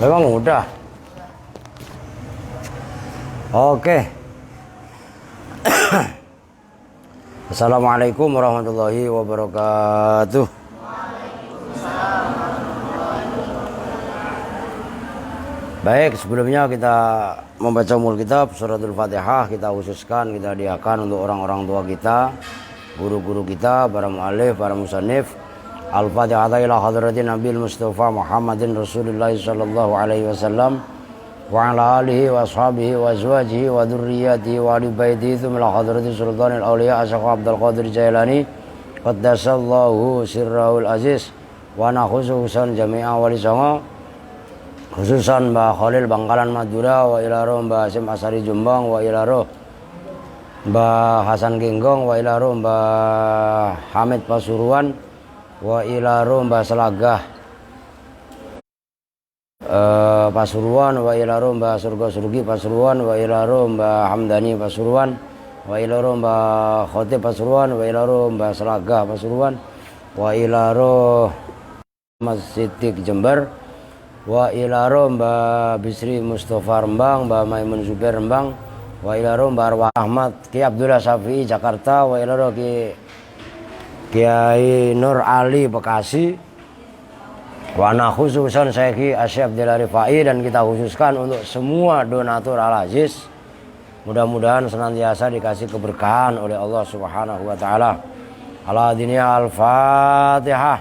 Memang udah. Oke. Assalamualaikum warahmatullahi wabarakatuh. Baik, sebelumnya kita membaca umul kitab suratul Fatihah. Kita khususkan, kita hadiahkan untuk orang-orang tua kita, guru-guru kita, para mu'alif, para musannif. Al-Fatihah ila hadratin Nabil Mustafa Muhammadin Rasulullah sallallahu alaihi wasallam wa ala alihi wa ashabihi wa azwajihi wa dzurriyyatihi wa ali baitihi ila hadratin sultanil auliya Syekh Abdul Qadir Jailani qaddasallahu sirrahul aziz wa nakhususan jami'a wali songo, khususan Mbah Khalil Bangkalan Madura, wa ila roh Mbah Hasyim Asari Jombang, wa ila roh Mbah Hasan Genggong, wa ila roh Mbah Hamid Pasuruan, wa ila roh Mbah Selagah Pasuruan, wa ila roh Mbah Surga Surgi Pasuruan, wa ila roh Mbah Hamdani Pasuruan, wa ila roh Mbah Khotib Pasuruan, wa ila roh Mbah Selagah Pasuruan, wa ila roh Mas Siddiq Jember, wa ila roh Mbah Bisri Mustafa Rembang, Mbah Maimun Zubair Rembang, wa ila roh Mbah Arwah Ahmad Ki Abdullah Syafi'i Jakarta, wa ila roh Kiai Nur Ali Bekasi, wa ana khususan Syekh Asy Abdul Rifai, dan kita khususkan untuk semua donatur Al-Aziz. Mudah-mudahan senantiasa dikasih keberkahan oleh Allah Subhanahu wa taala. Ala dinia Al-Fatihah.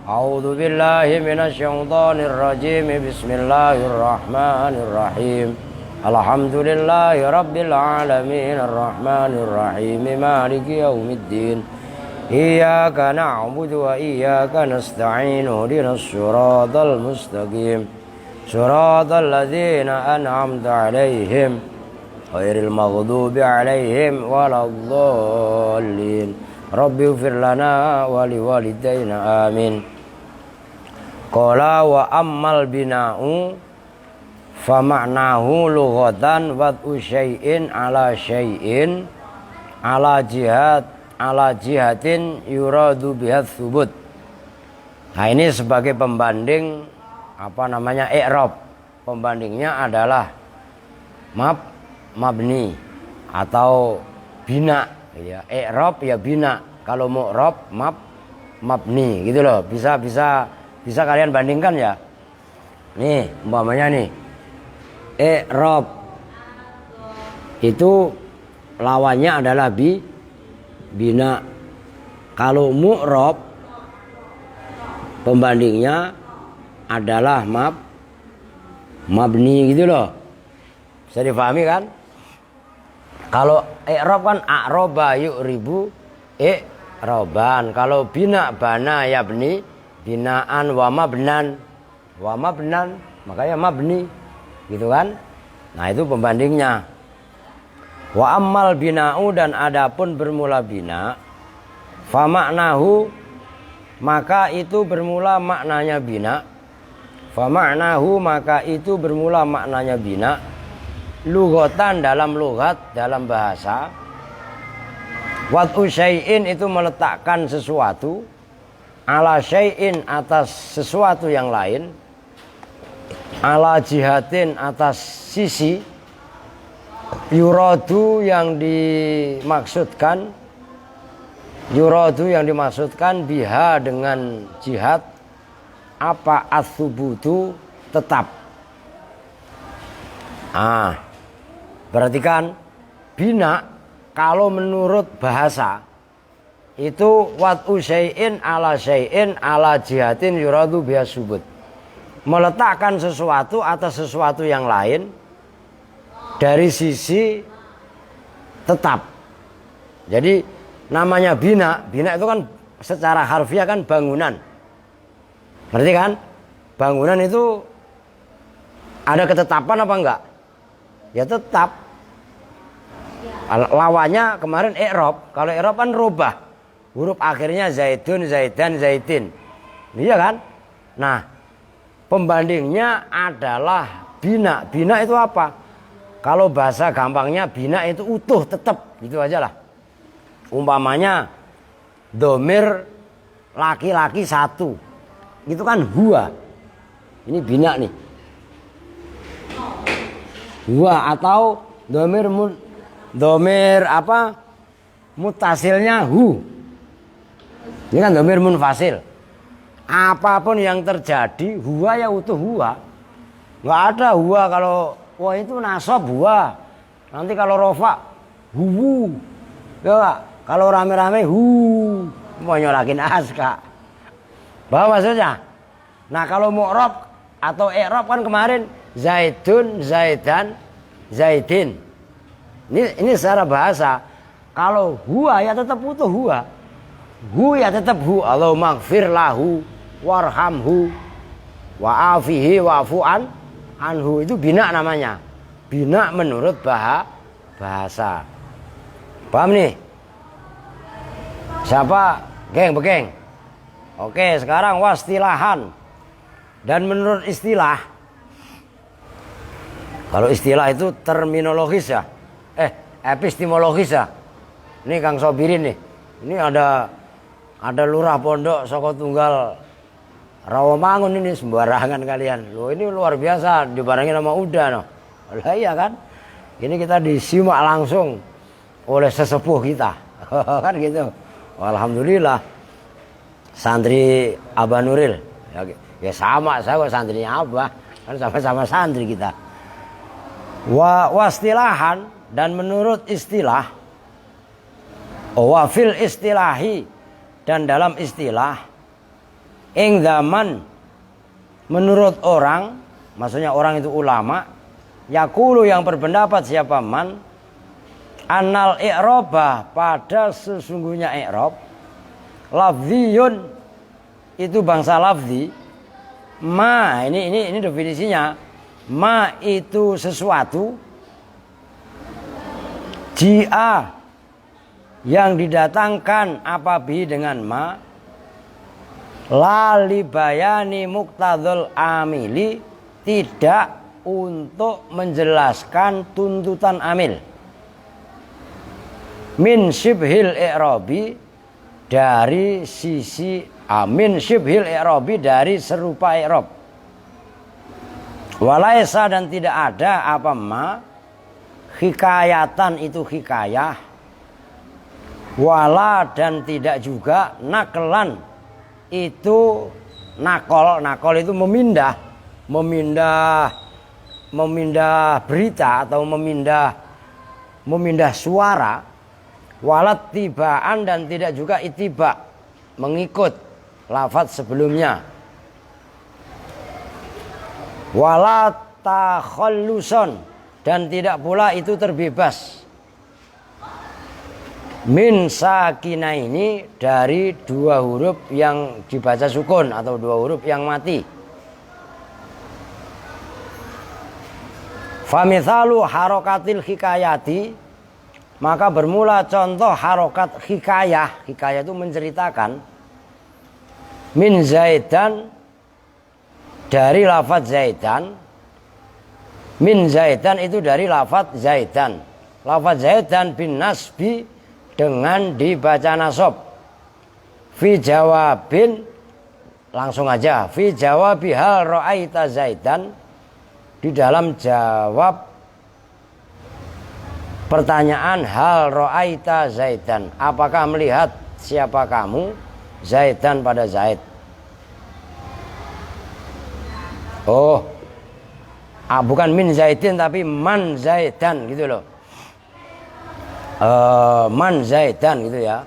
A'udzu billahi minasyaitonir rajim. Bismillahirrahmanirrahim. Alhamdulillahi rabbil alamin arrahmanir rahim maliki yaumiddin. Iyyaka na'budu wa iyyaka nasta'in ihdinas siratal mustaqim siratal ladzina an'amta 'alaihim ghairil maghdubi 'alaihim waladdallin. Rabbighfir lana wa liwalidayna amin. Qala wa ammal bina'u fa ma'nahu lughatan wad'u syai'in ala syai'in ala jihatin yuradu bihat thubut. Nah, ini sebagai pembanding i'rab. Pembandingnya adalah mabni atau bina ya. I'rab ya bina, kalau mu'rab mabni gitu loh. Bisa kalian bandingkan ya. Nih umpamanya nih, i'rab itu lawannya adalah bina. Kalau mu'rab pembandingnya adalah mabni gitu loh. Bisa dipahami kan? Kalau i'rab kan a'raba yu'ribu i'raban. Kalau bina bana yabni binaan wa mabnan makanya mabni gitu kan. Nah itu pembandingnya. Wa ammal bina'u, dan adapun bermula bina, fa ma'nahu, maka itu bermula maknanya bina. Fa ma'nahu, maka itu bermula maknanya bina. Lughatan, dalam lughat, dalam bahasa. Wad'u syai'in, itu meletakkan sesuatu, ala syai'in, atas sesuatu yang lain, ala jihatin, atas sisi, yuradu yang dimaksudkan biha dengan jihad apa as-subutu tetap. Berarti kan bina kalau menurut bahasa itu wad'u syai'in ala jihatin yuradu biha subut, meletakkan sesuatu atas sesuatu yang lain dari sisi tetap. Jadi namanya bina itu kan secara harfiah kan bangunan. Berarti kan bangunan itu ada ketetapan apa enggak? Ya tetap. Lawannya kemarin i'rab. Kalau i'rab kan rubah. Huruf akhirnya zaidun, zaidan, zaidin. Iya kan? Nah, pembandingnya adalah bina. Bina itu apa? Kalau bahasa gampangnya bina itu utuh, tetap, gitu aja lah. Umpamanya domir laki-laki satu, itu kan huwa. Ini bina nih. huwa, atau domir apa mutasilnya hu. Ini kan domir munfasil. Apapun yang terjadi huwa ya utuh huwa. Nggak ada huwa kalau wah itu nasab huwa. Nanti kalau rofa huwu. Ya, kalau rame-rame hu. Mau nyorakin aska. Bahwa maksudnya? Nah kalau mu'rab atau i'rab kan kemarin zaidun, zaidan, zaidin. Ini secara bahasa. Kalau huwa ya tetap utuh huwa. Hu ya tetap hu. Allahumma gfir lahu warhamhu wa'afihi wa'fu'an anhu. Itu bina namanya. Bina menurut bahasa. Paham nih? Siapa? Geng begeng. Oke, sekarang wastilahan. Dan menurut istilah, kalau istilah itu terminologis ya, epistemologis ya. Ini Kang Sobirin nih. Ini ada lurah pondok Soko Tunggal Rawamangun ini sembarangan kalian. Loh ini luar biasa dibarengin sama Uda no. Lah iya kan? Ini kita disimak langsung oleh sesepuh kita. Kan gitu. Alhamdulillah. Santri Abah Nuril. Ya sama, saya santrinya Abah. Kan sama-sama santri kita. Wastilahan dan menurut istilah. Wa fil istilahi dan dalam istilah ing zaman menurut orang, maksudnya orang itu ulama, yaqulu yang berpendapat siapa man annal i'rabah pada sesungguhnya i'rab lafziyun itu bangsa lafzi ma ini definisinya ma itu sesuatu jia yang didatangkan apabi dengan ma lali bayani muktadzul amili tidak untuk menjelaskan tuntutan amil min syibhil i'rabi dari sisi min syibhil i'rabi dari serupa i'rab walaisa dan tidak ada apa ma hikayatan itu hikayah wala dan tidak juga naklan itu nakol itu memindah berita atau memindah suara walat tibaan dan tidak juga itiba mengikut lafaz sebelumnya walat takhalluson dan tidak pula itu terbebas min sakina ini dari dua huruf yang dibaca sukun atau dua huruf yang mati. Famithalu harokatil hikayati maka bermula contoh harokat hikayah. Hikayah itu menceritakan min zaidan dari lafaz zaidan. Min zaidan itu dari lafaz zaidan. Lafaz zaidan bin nasbi dengan dibaca nasab fi jawabin langsung aja fi jawabi hal ra'aita zaidan di dalam jawab pertanyaan hal ra'aita zaidan apakah melihat siapa kamu zaidan pada zaid bukan min zaidin tapi man zaidan gitu loh man zaidan gitu ya.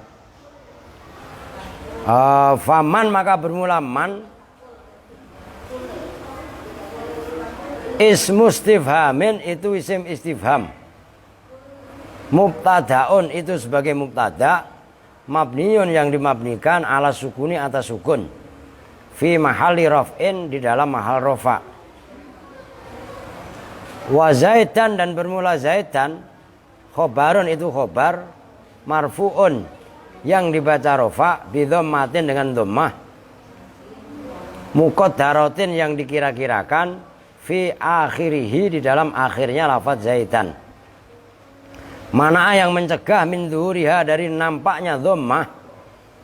Faman maka bermula man ismu istifhamin itu isim istifham mubtadaun itu sebagai mubtada mabniun yang dimabnikan ala sukuni atas sukun fi mahalli raf'in di dalam mahal rafa wa zaidan dan bermula zaidan khobarun itu khobar marfu'un yang dibaca rofa bidhammatin dengan dhammah muqaddaratin yang dikira-kirakan fi akhirihi di dalam akhirnya lafaz zaidan mana yang mencegah min dhuhuriha dari nampaknya dhammah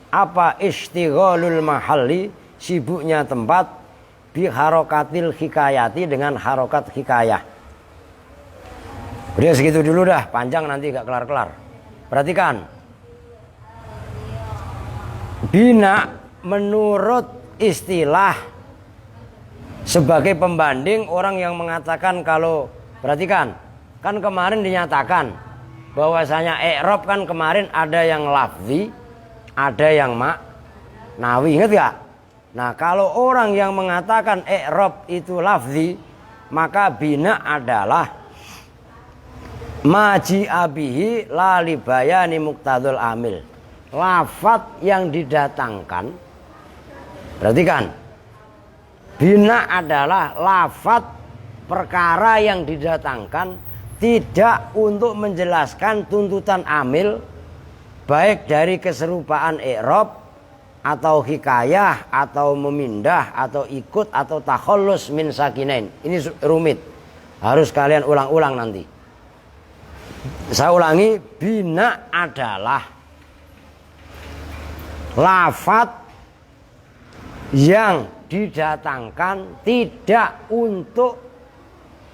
apa istighalul mahalli sibuknya tempat bi harokatil hikayati dengan harokat hikayah Udah segitu dulu dah, panjang nanti gak kelar-kelar. Perhatikan. Bina menurut istilah sebagai pembanding orang yang mengatakan kalau, perhatikan, kan kemarin dinyatakan bahwasanya i'rab kan kemarin ada yang lafzi, ada yang maknawi, ingat gak? Nah, kalau orang yang mengatakan i'rab itu lafzi, maka bina adalah maji abihi lali bayani muktadul amil, lafat yang didatangkan. Perhatikan, bina adalah lafat perkara yang didatangkan tidak untuk menjelaskan tuntutan amil, baik dari keserupaan i'rab atau hikayah atau memindah atau ikut atau takhallus min sakinain. Ini rumit, harus kalian ulang-ulang nanti. Saya ulangi, bina adalah lafat yang didatangkan tidak untuk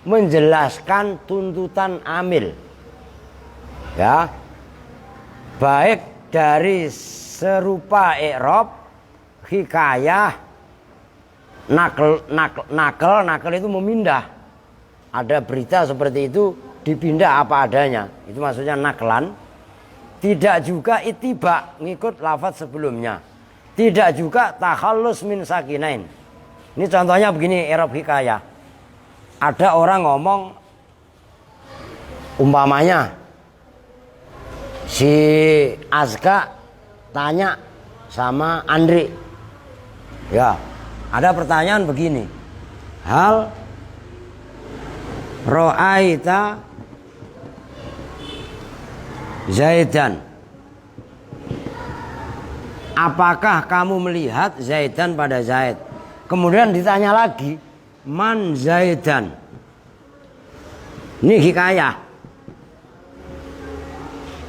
menjelaskan tuntutan amil, ya, baik dari serupa i'rab, hikayah, nakal itu memindah. Ada berita seperti itu dipindah apa adanya, itu maksudnya naklan. Tidak juga ittiba, ngikut lafaz sebelumnya. Tidak juga takhallus min sakinain. Ini contohnya begini, i'rab hikayah. Ada orang ngomong, umpamanya si Azka tanya sama Andri, ya, ada pertanyaan begini, hal ro'aita Zaidan, apakah kamu melihat Zaidan pada Zaid? Kemudian ditanya lagi, man Zaidan? Ini hikayah.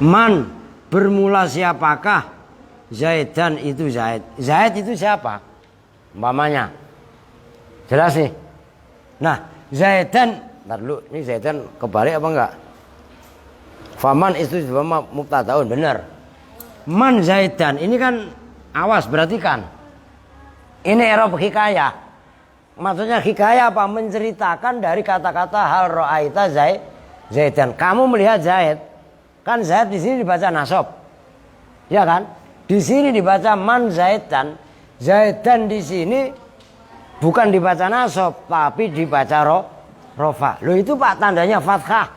Man bermula siapakah? Zaidan itu Zaid. Zaid itu siapa? Umpamanya. Jelas nih. Nah, Zaidan, ntar dulu, ini Zaidan kebalik apa enggak? Faman itu mubtadaun, benar. Man Zaidan ini kan, awas perhatikan. Ini i'rab hikayah. Maksudnya hikayah apa? Menceritakan dari kata-kata hal ra'aita Zaidan. Kamu melihat Zaid. Kan Zaid di sini dibaca nasab. Ya kan? Di sini dibaca man Zaidan. Zaidan di sini bukan dibaca nasab, tapi dibaca rofa. Loh, itu Pak tandanya fathah.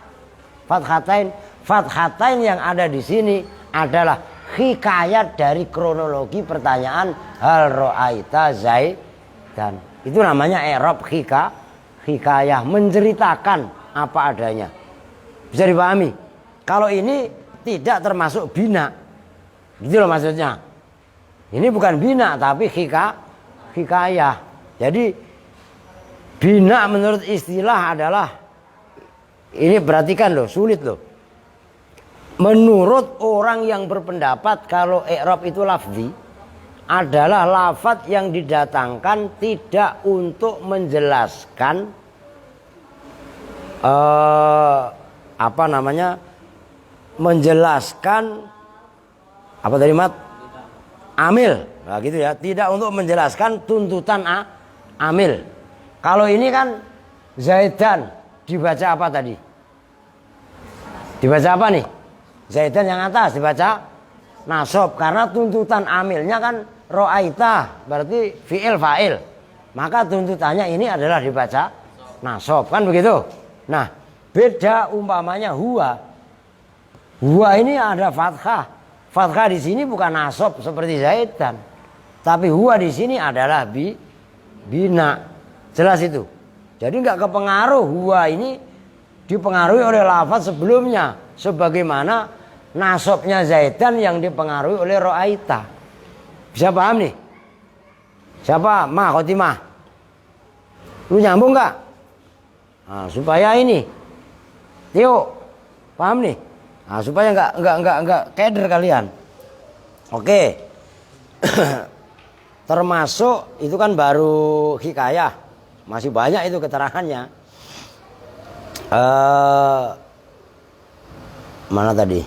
Fathatain yang ada di sini adalah hikayat dari kronologi pertanyaan hal ra'aita Zaidan. Itu namanya i'rab hikayah, menceritakan apa adanya. Bisa dipahami? Kalau ini tidak termasuk bina. Gitu loh maksudnya. Ini bukan bina tapi hikayah. Jadi bina menurut istilah adalah, ini perhatikan loh, sulit loh. Menurut orang yang berpendapat kalau i'rab itu lafzi, adalah lafaz yang didatangkan tidak untuk menjelaskan menjelaskan apa tadi Mat? Amil. Nah, gitu ya, tidak untuk menjelaskan tuntutan amil. Kalau ini kan Zaidan dibaca apa tadi? Dibaca apa nih? Zaidan yang atas dibaca nasab, karena tuntutan amilnya kan ro'aita, berarti fi'il fa'il. Maka tuntutannya ini adalah dibaca nasab, kan begitu? Nah, beda umpamanya huwa. Huwa ini ada fathah. Fathah di sini bukan nasab seperti Zaidan, tapi huwa di sini adalah bina. Jelas itu. Jadi nggak kepengaruh, huwa ini dipengaruhi oleh lafaz sebelumnya, sebagaimana nasabnya Zaidan yang dipengaruhi oleh ro'aita. Bisa paham nih? Siapa? Khotimah. Lu nyambung nggak? Nah, supaya ini Tio paham nih? Nah, supaya nggak keder kalian. Oke. Termasuk itu kan baru hikayah, masih banyak itu keterangannya. Mana tadi?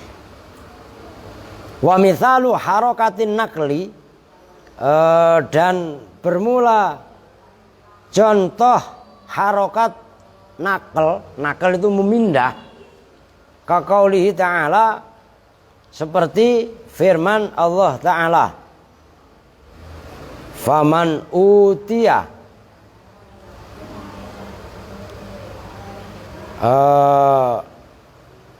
Wa mithalu harokatin nakli, dan bermula contoh harokat nakal itu memindah, kaqaulihi ta'ala, seperti firman Allah Ta'ala, faman utiya,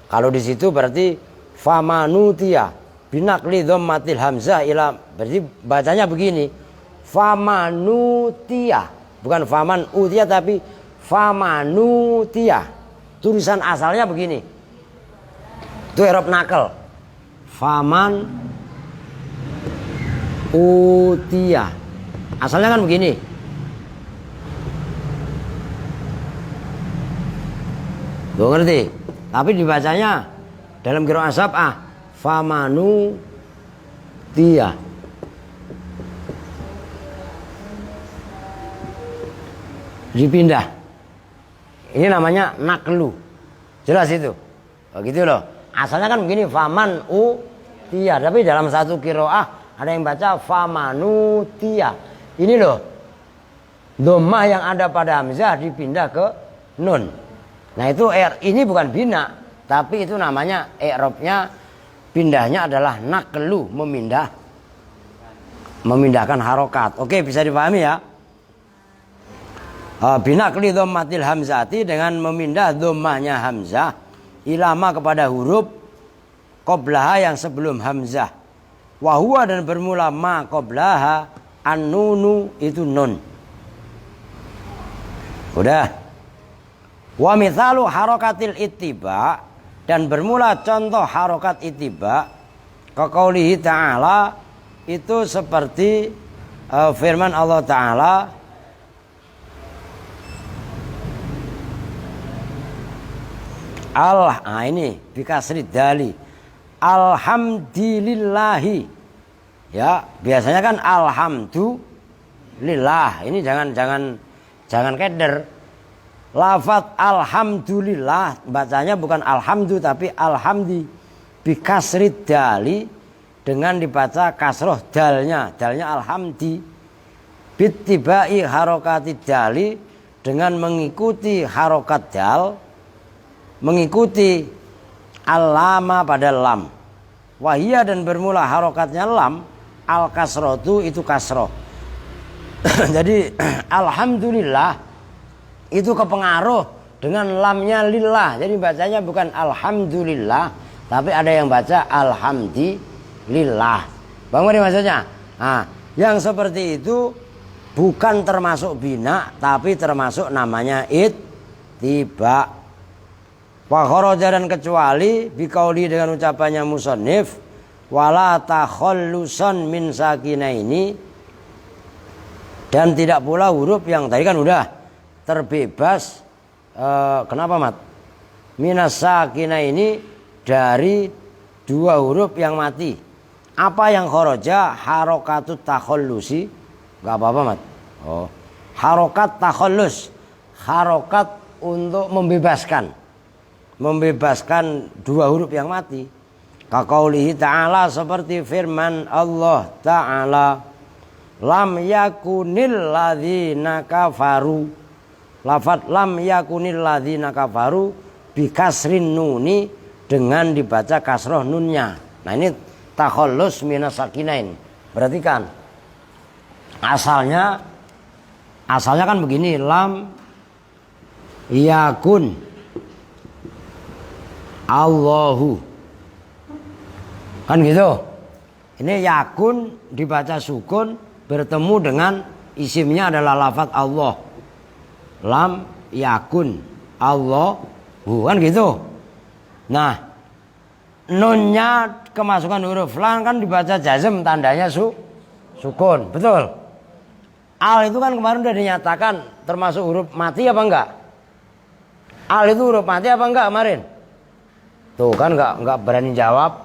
kalau di situ berarti famanutia binakli dhammatil hamzah ila, berarti bacanya begini, famanutia, bukan faman utia tapi famanutia. Tulisan asalnya begini, itu i'rab nakal, faman utia, asalnya kan begini. Lo ngerti? Tapi dibacanya dalam qiraah sab'ah famanu tia. Dipindah. Ini namanya naklu. Jelas itu. Oh, gitu loh. Asalnya kan begini, faman tia, tapi dalam satu qiraah ada yang baca famanu tia. Ini loh. Dhammah yang ada pada hamzah dipindah ke nun. Nah itu ini bukan bina, tapi itu namanya i'rabnya, pindahnya adalah naklu, memindahkan harokat. Oke, bisa dipahami ya. Binakli dhammatil hamzati, dengan memindah dhammahnya hamzah ilama kepada huruf qoblaha yang sebelum hamzah. Wahua, dan bermula ma qoblaha an-nunu, itu nun. Udah. Wa mithalu harokatil ittiba, dan bermula contoh harokat ittiba, kaqaulihi ta'ala, itu seperti firman Allah Ta'ala, ini bikasri dali, alhamdulillahi, ya biasanya kan alhamdulillah, ini jangan keder. Lafaz alhamdulillah bacanya bukan alhamdu tapi alhamdi, bikasri dali, dengan dibaca kasroh dalnya alhamdi, bittibai harokati dali, dengan mengikuti harokat dal, mengikuti alama pada lam. Wahia, dan bermula harokatnya lam, al kasrotu, itu kasroh. Jadi alhamdulillah itu kepengaruh dengan lamnya lillah. Jadi bacanya bukan alhamdulillah, tapi ada yang baca alhamdulillah. Bang Mari maksudnya? Nah, yang seperti itu bukan termasuk bina, tapi termasuk namanya ittiba. Wa kharaja, dan kecuali biqauli, dengan ucapannya musannif, wala takhallusan min sakinaini, dan tidak pula huruf yang tadi kan udah terbebas, kenapa Mat? Minas sakina, ini dari dua huruf yang mati. Apa yang kharaja? Harokatut takhallusi. Enggak apa-apa Mat. Oh, harokat takhallus, harokat untuk membebaskan dua huruf yang mati. Kaqaulihi ta'ala, seperti firman Allah Ta'ala, lam yakunil ladzina kafaru. Lafaz lam yakunil ladzina kafaru bikasrin nuni, dengan dibaca kasroh nunnya. Nah ini takhallus minas sakinain. Berarti kan asalnya kan begini, lam yakun Allahu, kan gitu. Ini yakun dibaca sukun, bertemu dengan isimnya adalah lafaz Allah. Lam yakun Allahu, kan gitu. Nah, nunnya kemasukan huruf lam kan dibaca jazm, tandanya sukun, betul. Al itu kan kemarin udah dinyatakan termasuk huruf mati apa enggak? Al itu huruf mati apa enggak kemarin? Tuh kan enggak berani jawab.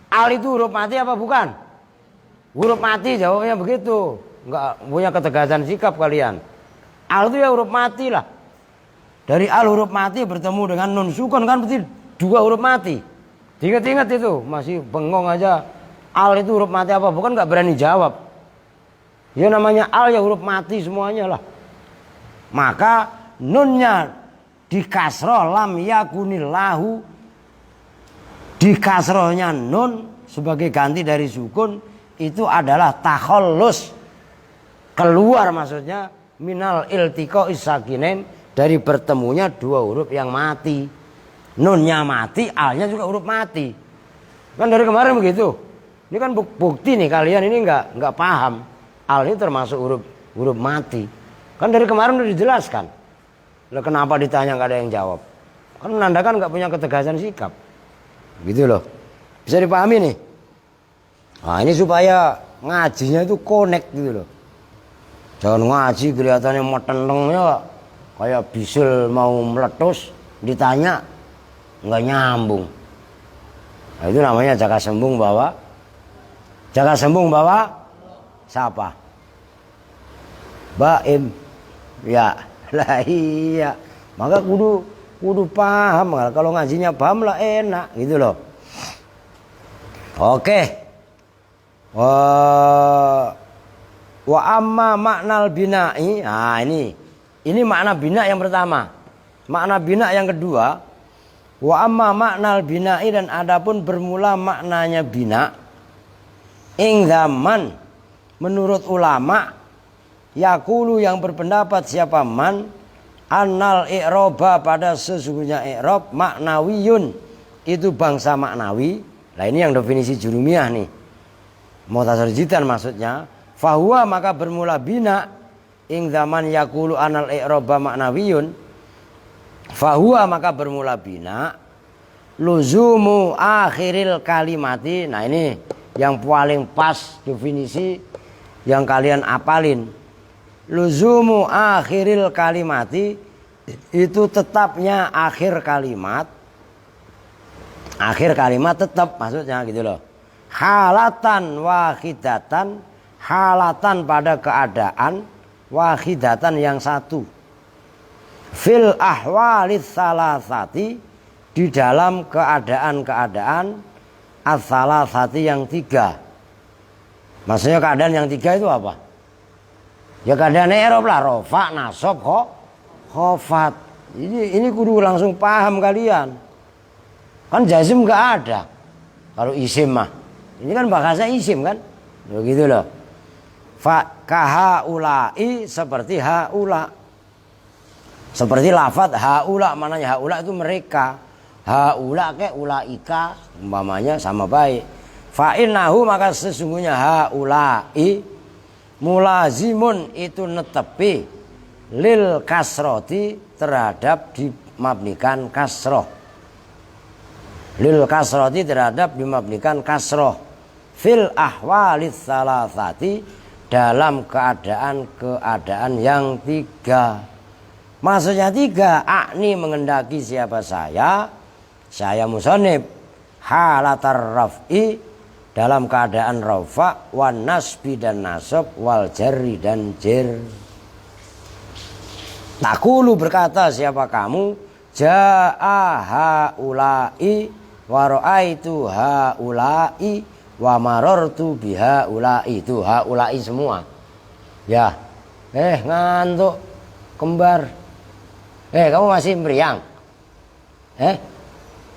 Al itu huruf mati apa bukan? Huruf mati, jawabnya begitu. Enggak punya ketegasan sikap kalian. Al itu ya huruf mati lah. Dari al huruf mati bertemu dengan nun sukun kan berarti dua huruf mati. Diingat-ingat itu, masih bengong aja. Al itu huruf mati apa? Bukan nggak berani jawab. Ya namanya al ya huruf mati semuanya lah. Maka nunnya di kasroh lam yakunil lahu. Di kasrohnya nun sebagai ganti dari sukun itu adalah takhallus, keluar maksudnya minal iltiqo isakinen, dari bertemunya dua huruf yang mati. Nunnya mati, alnya juga huruf mati. Kan dari kemarin begitu. Ini kan bukti nih, kalian ini nggak paham. Al ini termasuk huruf mati. Kan dari kemarin udah dijelaskan. Lah kenapa ditanya nggak ada yang jawab? Kan menandakan nggak punya ketegasan sikap. Gitu loh. Bisa dipahami nih. Nah ini supaya ngajinya itu connect gitu loh. Jangan ngaji kelihatannya metentengnya kayak bisul mau meletus, ditanya nggak nyambung. Nah, itu namanya jaga sembung bawa siapa? Baim. Ya, lah iya. Maka kudu paham, kalau ngajinya paham lah enak gitu loh. Oke. Wa amma maknal bina'i. Nah ini makna bina yang pertama. Makna bina yang kedua, wa amma maknal bina'i, dan adapun bermula maknanya bina. Ing zaman menurut ulama yaqulu yang berpendapat siapa man annal i'roba, pada sesungguhnya i'rob maknawiyun, itu bangsa maknawi. Nah ini yang definisi jurumiyah nih, mukhtasar jidan maksudnya. Fahuwa maka bermula bina ing zaman yaqulu annal i'roba maknawiyun. Fahuwa maka bermula bina luzumu akhiril kalimati. Nah ini yang paling pas definisi yang kalian apalin. Luzumu akhiril kalimati, itu tetapnya akhir kalimat. Akhir kalimat tetap maksudnya gitu loh. Halatan wahidatan, halatan pada keadaan, wahidatan yang satu. Fil ahwalis salasati, di dalam keadaan-keadaan as-salasati yang tiga. Maksudnya keadaan yang tiga itu apa? Ya keadaan i'rab lah, rofa, nasab, khofat. Ini kudu langsung paham kalian. Kan jazim nggak ada. Kalau isim mah, ini kan bahasa isim kan, begitu loh. Fa kahaulai, seperti haula. Seperti lafadz haula, mananya haula itu mereka. Haula kayak ulaika, umpamanya sama baik. Fa innahu, maka sesungguhnya haulai mulazimun, itu netepi lil kasroti, terhadap dimabnikan kasroh. Lil kasroti, terhadap dimabnikan kasroh. Fil ahwalis salasati, dalam keadaan yang tiga. Maksudnya tiga, akni mengendaki siapa saya musonib, halatar raf'i, dalam keadaan rafa, wan nasbi dan nasab, wal jarri dan jer. Takulu berkata siapa kamu, ja'a haulai wa ra'aitu haulai wa marartu bihaulai. Itu haulai semua. Ya. Ngantuk kembar. Kamu masih meriang?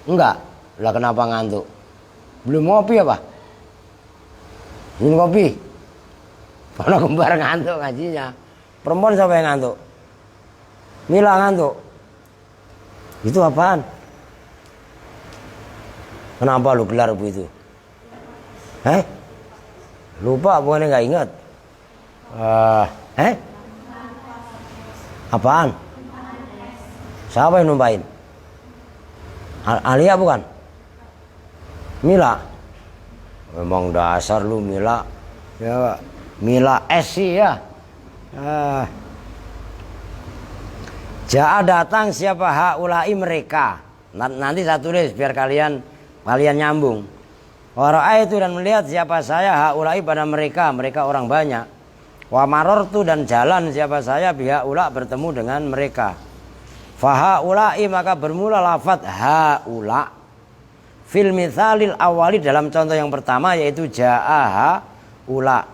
Enggak. Lah kenapa ngantuk? Belum ngopi apa? Minum kopi. Mana kembar ngantuk ngajinya. Perempuan siapa yang ngantuk? Mila ngantuk. Itu apaan? Kenapa lu gelar bu itu? Lupa, bukannya nggak ingat? Apaan? Siapa yang numpain? Alia bukan? Mila? Memang dasar lu Mila. Ya, Mila Esi ya. Ja'a datang siapa haulai mereka. Nanti saya tulis biar kalian nyambung. Wara'a itu, dan melihat siapa saya haulai pada mereka orang banyak. Wa marartu, dan jalan siapa saya bihaula, bertemu dengan mereka. Fa haulai, maka bermula lafadz haula. Fil mitsalil awali dalam contoh yang pertama yaitu jaa ula.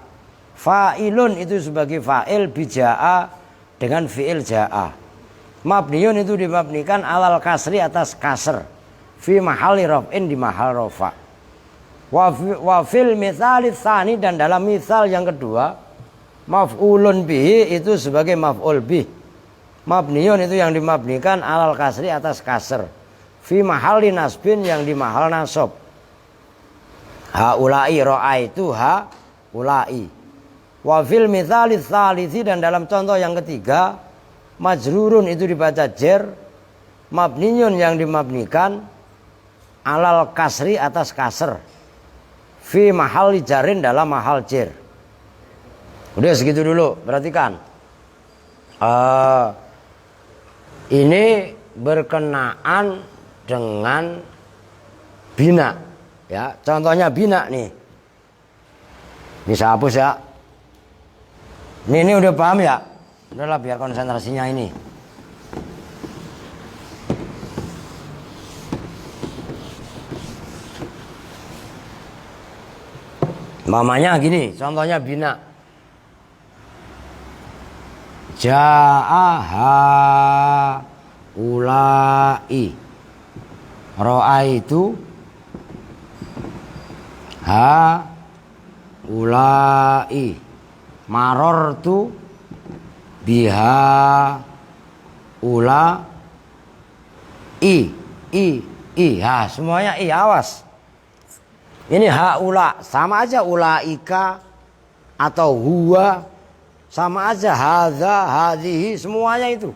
Fa'ilun itu sebagai fa'il bijaa dengan fi'il jaa. Mabniun itu dimabnikan alal kasri atas kasr. Fi mahali raf'in di mahal rafa. Wa fil mitsalis tsani dan dalam misal yang kedua maf'ulun bihi itu sebagai maf'ul bih. Mabniun itu yang dimabnikan alal kasri atas kasr. Fi mahali nasbin yang di mahal nasab. Haulai ra'aitu haulai. Wa fil mitsalis tsalisi dan dalam contoh yang ketiga majrurun itu dibaca jer, mabniun yang dimabnikan alal kasri atas kasr. Fi mahali jarin dalam mahal jer. Udah segitu dulu, perhatikan. Ini berkenaan dengan bina, ya. Contohnya bina nih. Bisa hapus ya. Ini udah paham ya? Udahlah biar konsentrasinya ini. Mamanya gini, contohnya bina. Ja'aha ulai. Ra'aitu ha ulai. Marortu biha ula i. Ha, semuanya i, awas. Ini haula sama aja ulaika atau huwa sama aja hadza hadhihi semuanya itu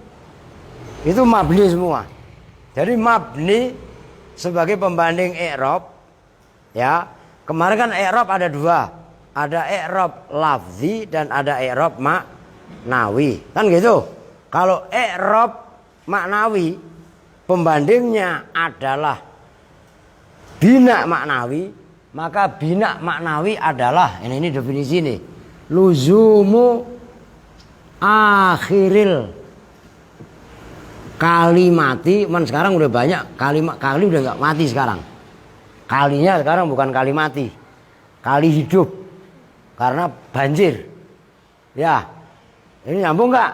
mabni semua. Jadi mabni sebagai pembanding i'rab ya. Kemarin kan i'rab ada dua. Ada i'rab lafzi dan ada i'rab maknawi. Kan gitu. Kalau i'rab maknawi pembandingnya adalah bina maknawi, maka bina maknawi adalah ini definisi nih. Luzumu akhiril kalimati. Sekarang udah banyak kali udah nggak mati sekarang. Kalinya sekarang bukan kali mati, kali hidup. Karena banjir. Ya. Ini nyambung nggak?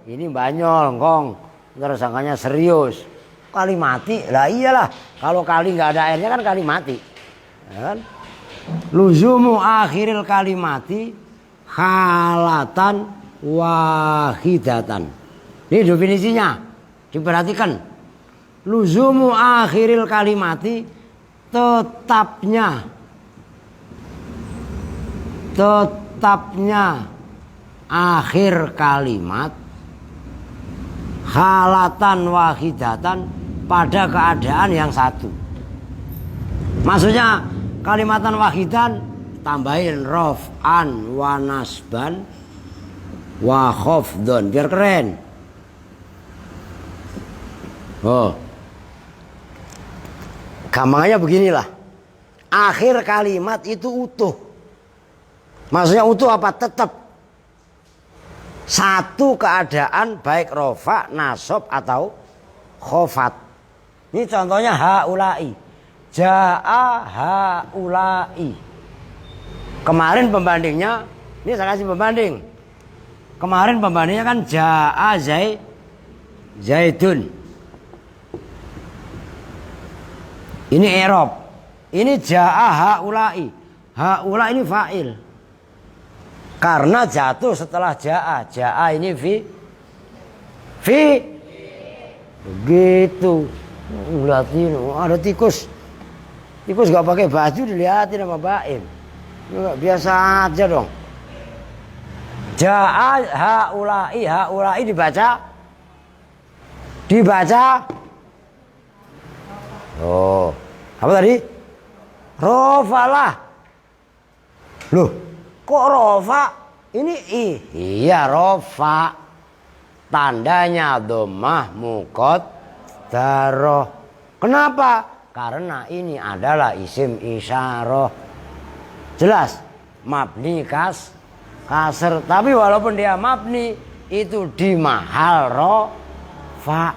Ini banyol, ngkong. Ntar sangkanya serius. Kali mati. Lah iyalah. Kalau kali nggak ada airnya kan kali mati. Ya kan? Luzumu akhiril kalimati halatan wahidatan. Ini definisinya. Diperhatikan. Luzumu akhiril kalimati tetapnya akhir kalimat halatan wahidatan pada keadaan yang satu. Maksudnya kalimatan wahidan tambahin raf'an wa nasban wa khafdun biar keren. Gampangnya beginilah. Akhir kalimat itu utuh. Maksudnya utuh apa? Tetap satu keadaan baik rofa, nasab atau khofat. Ini contohnya haulai. Ja'a haulai. Kemarin pembandingnya, ini saya kasih pembanding. Kemarin pembandingnya kan ja'a zaidun. Ini i'rab. Ini ja'a haulai. Haulai ini fa'il. Karena jatuh setelah ja'a. Ja'a ini fi begitu. Lihatin, ada tikus. Tikus gak pakai baju dilihatin sama Baim. Biasa aja dong. Ja'a haulai dibaca. Oh, apa tadi? Rofalah. Loh, kok rofa? Ini iya rofa. Tandanya dhammah muqaddarah. Kenapa? Karena ini adalah isim isyarah. Jelas? Mabni kasr. Tapi walaupun dia mabni, itu di mahal rofa.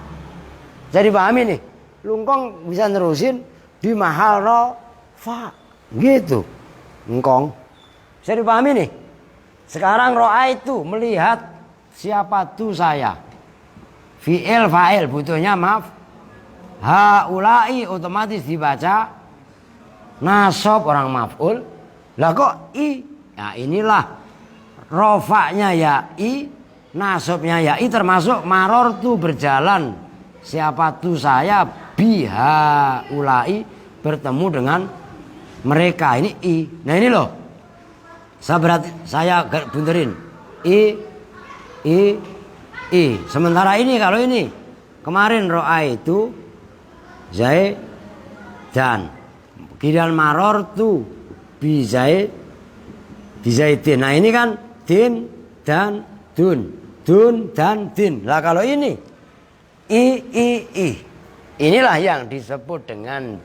Jadi pahami nih. Lungkong bisa nerusin di mahal rofa. Gitu. Engkong. Bisa dipahami nih? Sekarang ro'a itu melihat siapa tuh saya. Fi'il fa'il butuhnya maaf. Haulai otomatis dibaca nasab orang maf'ul. Lah kok i? Ya inilah rofa'nya ya i, nasabnya ya i, termasuk marortu berjalan. Siapa tuh saya biha ulai bertemu dengan mereka. Ini i. Nah ini loh. Saya bunterin. I. Sementara ini kalau ini kemarin ro'a itu Zaid dan kemudian marortu bi Zaidin. Nah ini kan din dan dun dan din. Lah kalau ini i. Inilah yang disebut dengan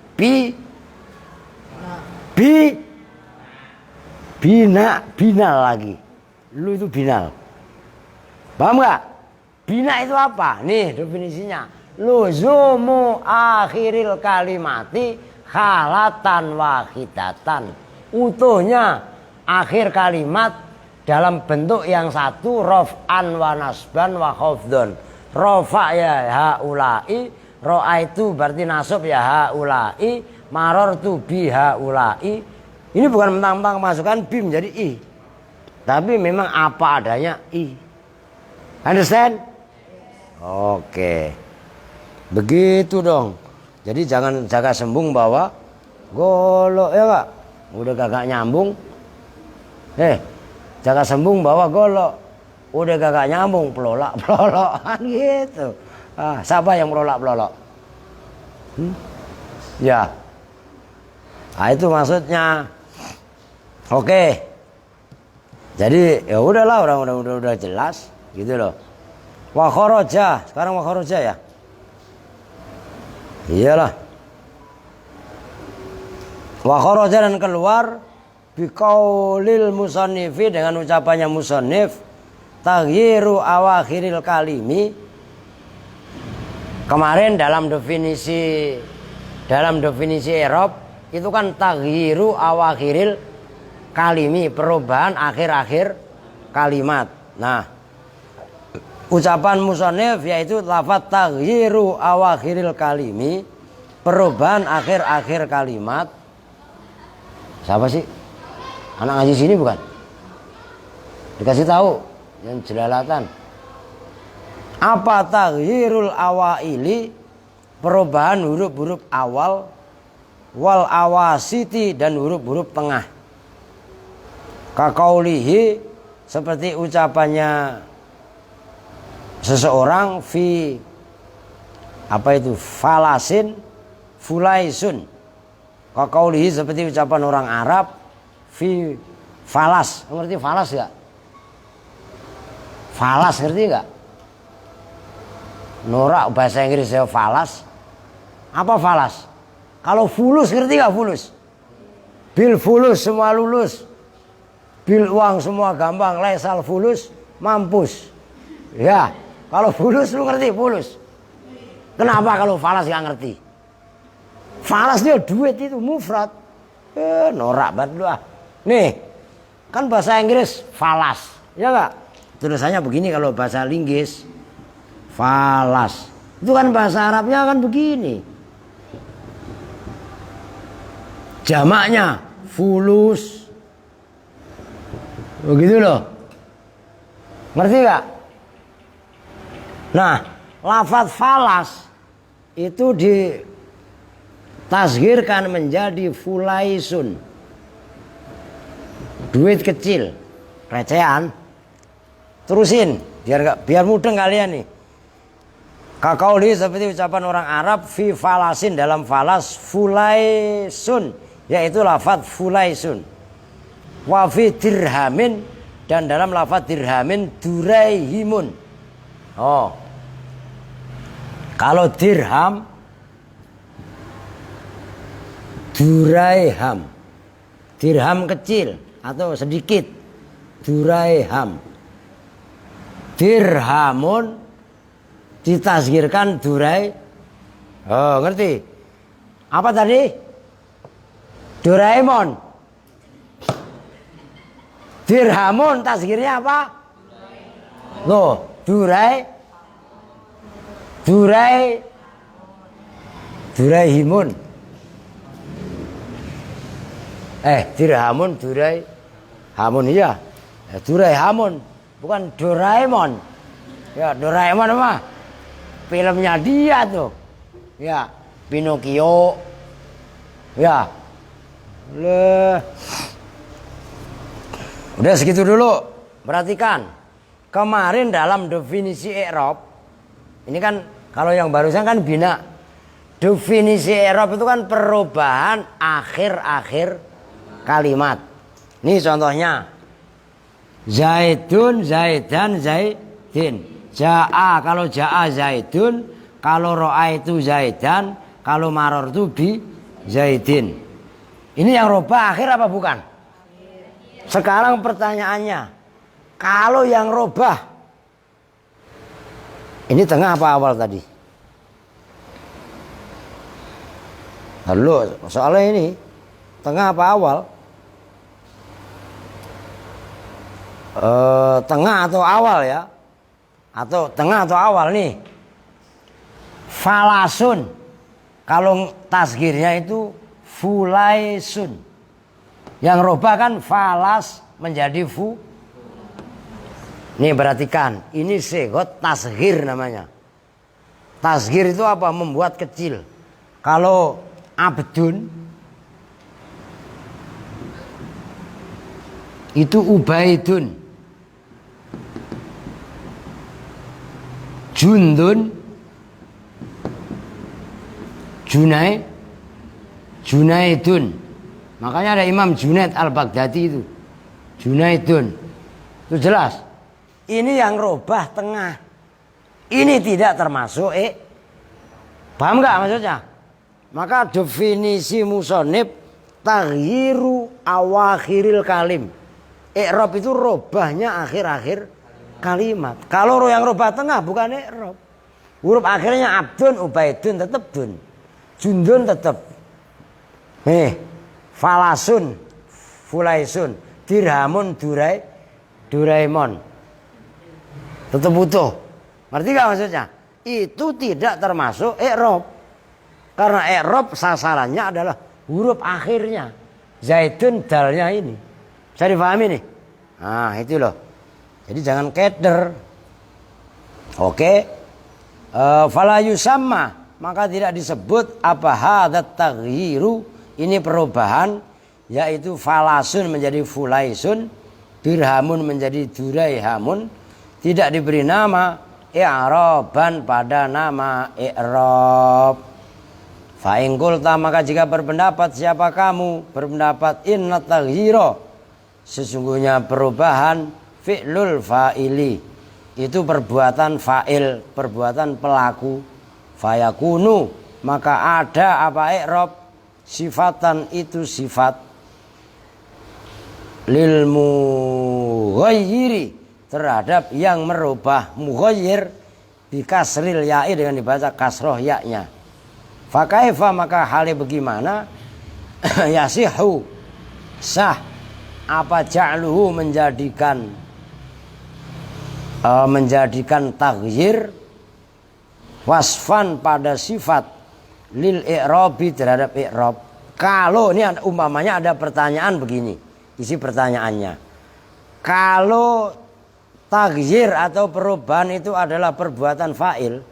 binal lagi. Lu itu binal. Paham gak? Bina itu apa? Nih definisinya. Luzumu akhiril kalimati khalatan wahidatan. Utuhnya akhir kalimat dalam bentuk yang satu, rof'an wa nasban wa khafdun. Rofa ya haulai, ro'a itu berarti nasab ya haulai, marortu bi haulai. Ini bukan mentang-mentang masukkan bi menjadi i, tapi memang apa adanya i. Understand? Oke. Begitu dong. Jadi jangan jaga sembung bahwa golok ya Pak. Udah kagak nyambung. Jaga sembung bahwa golok. Udah kagak nyambung, pelolak-pelolokan gitu. Siapa yang pelolak-pelolok? Ya. Nah, itu maksudnya. Oke. Jadi ya udahlah, orang udah jelas gitu loh. Wa kharaja, sekarang wa kharaja ya. Iyalah. Wa kharaja dan keluar biqaulil musannifi dengan ucapannya musannif taghyiru awakhiril kalimi. Kemarin dalam definisi i'rab itu kan taghyiru awakhiril kalimi, perubahan akhir-akhir kalimat. Nah, ucapan musannif yaitu lafaz taghyiru awakhiril kalimi, perubahan akhir-akhir kalimat. Siapa sih? Anak ngaji sini bukan? Dikasih tahu yang jelalatan. Apa taghyirul awaili? Perubahan huruf-huruf awal, wal awasiti dan huruf-huruf tengah. Kakaulihi, seperti ucapannya seseorang fi apa itu falasin fulaisun. Kakaulihi seperti ucapan orang Arab fi falas. Ngerti falas gak? Falas ngerti gak? Norak bahasa Inggris ya falas. Apa falas? Kalau fulus ngerti gak fulus? Bil fulus semua lulus. Bil uang semua gampang. Lesal fulus mampus. Ya, kalau fulus lu ngerti fulus. Kenapa kalau falas gak ngerti? Falas dia duit itu mufrad. Norak banget lu ah. Nih, kan bahasa Inggris falas, ya gak? Tulisannya begini kalau bahasa linggis. Falas. Itu kan bahasa Arabnya kan begini. Jamaknya fulus. Begitu loh. Ngerti gak? Nah, lafaz falas itu ditasghirkan menjadi fulaisun. Duit kecil, recehan. Terusin biar mudeng kalian nih. Kakauli seperti ucapan orang Arab fi falasin, dalam falas fulaisun, yaitu lafaz fulaisun. Wa fi dirhamin, dan dalam lafaz dirhamin duraihimun. Oh. Kalau dirham duraiham. Dirham kecil atau sedikit. Duraiham. Dirhamun ditasghirkan durai. Oh, ngerti? Apa tadi? Doraemon. Dirhamun tasghirnya apa? Loh, Duraihimun. Dirhamun, Duraihamun iya. Duraihamun, bukan Doraemon. Ya, Doraemon apa? Filmnya dia tuh. Ya, Pinocchio. Ya. Udah segitu dulu. Perhatikan. Kemarin dalam definisi i'rab, ini kan kalau yang barusan kan bina. Definisi i'rab itu kan perubahan akhir-akhir kalimat. Ini contohnya. Zaidun, Zaidan, Zaidin. Ja'a, kalau ja'a Zaidun, kalau ro'aitu Zaidan, kalau marortu bi Zaidin. Ini yang robah akhir apa bukan? Sekarang pertanyaannya, kalau yang robah, ini tengah apa awal tadi? Lalu soalnya ini tengah apa awal? Tengah atau awal ya? Atau tengah atau awal nih? Falasun, kalau tasghirnya itu fulaisun. Yang robah kan falas menjadi fu. Nih perhatikan, ini segot tasghir namanya. Tasghir itu apa? Membuat kecil. Kalau abdun itu ubaidun. Jundun, Junaidun. Makanya ada Imam Junaid al-Baghdadi itu. Junaidun. Itu jelas. Ini yang robah tengah. Ini tidak termasuk paham nggak maksudnya? Maka definisi musonib taghyiru awakhiril kalim. I'rab itu robahnya akhir-akhir kalimat. Kalau yang robah tengah bukan i'rab. Huruf akhirnya abdun, ubaidun tetap dun. Jundun tetap. Falasun, fulaisun, dirhamun, Doraemon. Tetap butuh. Ngerti gak maksudnya? Itu tidak termasuk i'rab. Karena i'rab sasarannya adalah huruf akhirnya. Zaidun dalnya ini. Bisa dipahami nih? Nah itu loh. Jadi jangan keder. Oke. Fala yusamma, maka tidak disebut apa hadat taghyiru, ini perubahan, yaitu falasun menjadi fulaisun, dirhamun menjadi duraihamun, tidak diberi nama i'raban pada nama i'rab. Fa in qulta, maka jika berpendapat siapa kamu berpendapat inna taghyira, sesungguhnya perubahan fi'lul fa'ili, itu perbuatan fa'il, perbuatan pelaku. Fayakunu, maka ada apa i'rab, sifatan itu sifat, lil mughayyiri, terhadap yang merubah, mughayyir bikasril ya'i, dengan dibaca kasroh ya-nya. Fakaifa, maka halnya bagaimana, yasihu, sah, apa ja'luhu, menjadikan taghyir wasfan pada sifat lil i'rabi, terhadap i'rab. Kalau ini umpamanya ada pertanyaan begini, isi pertanyaannya, kalau taghyir atau perubahan itu adalah perbuatan fa'il,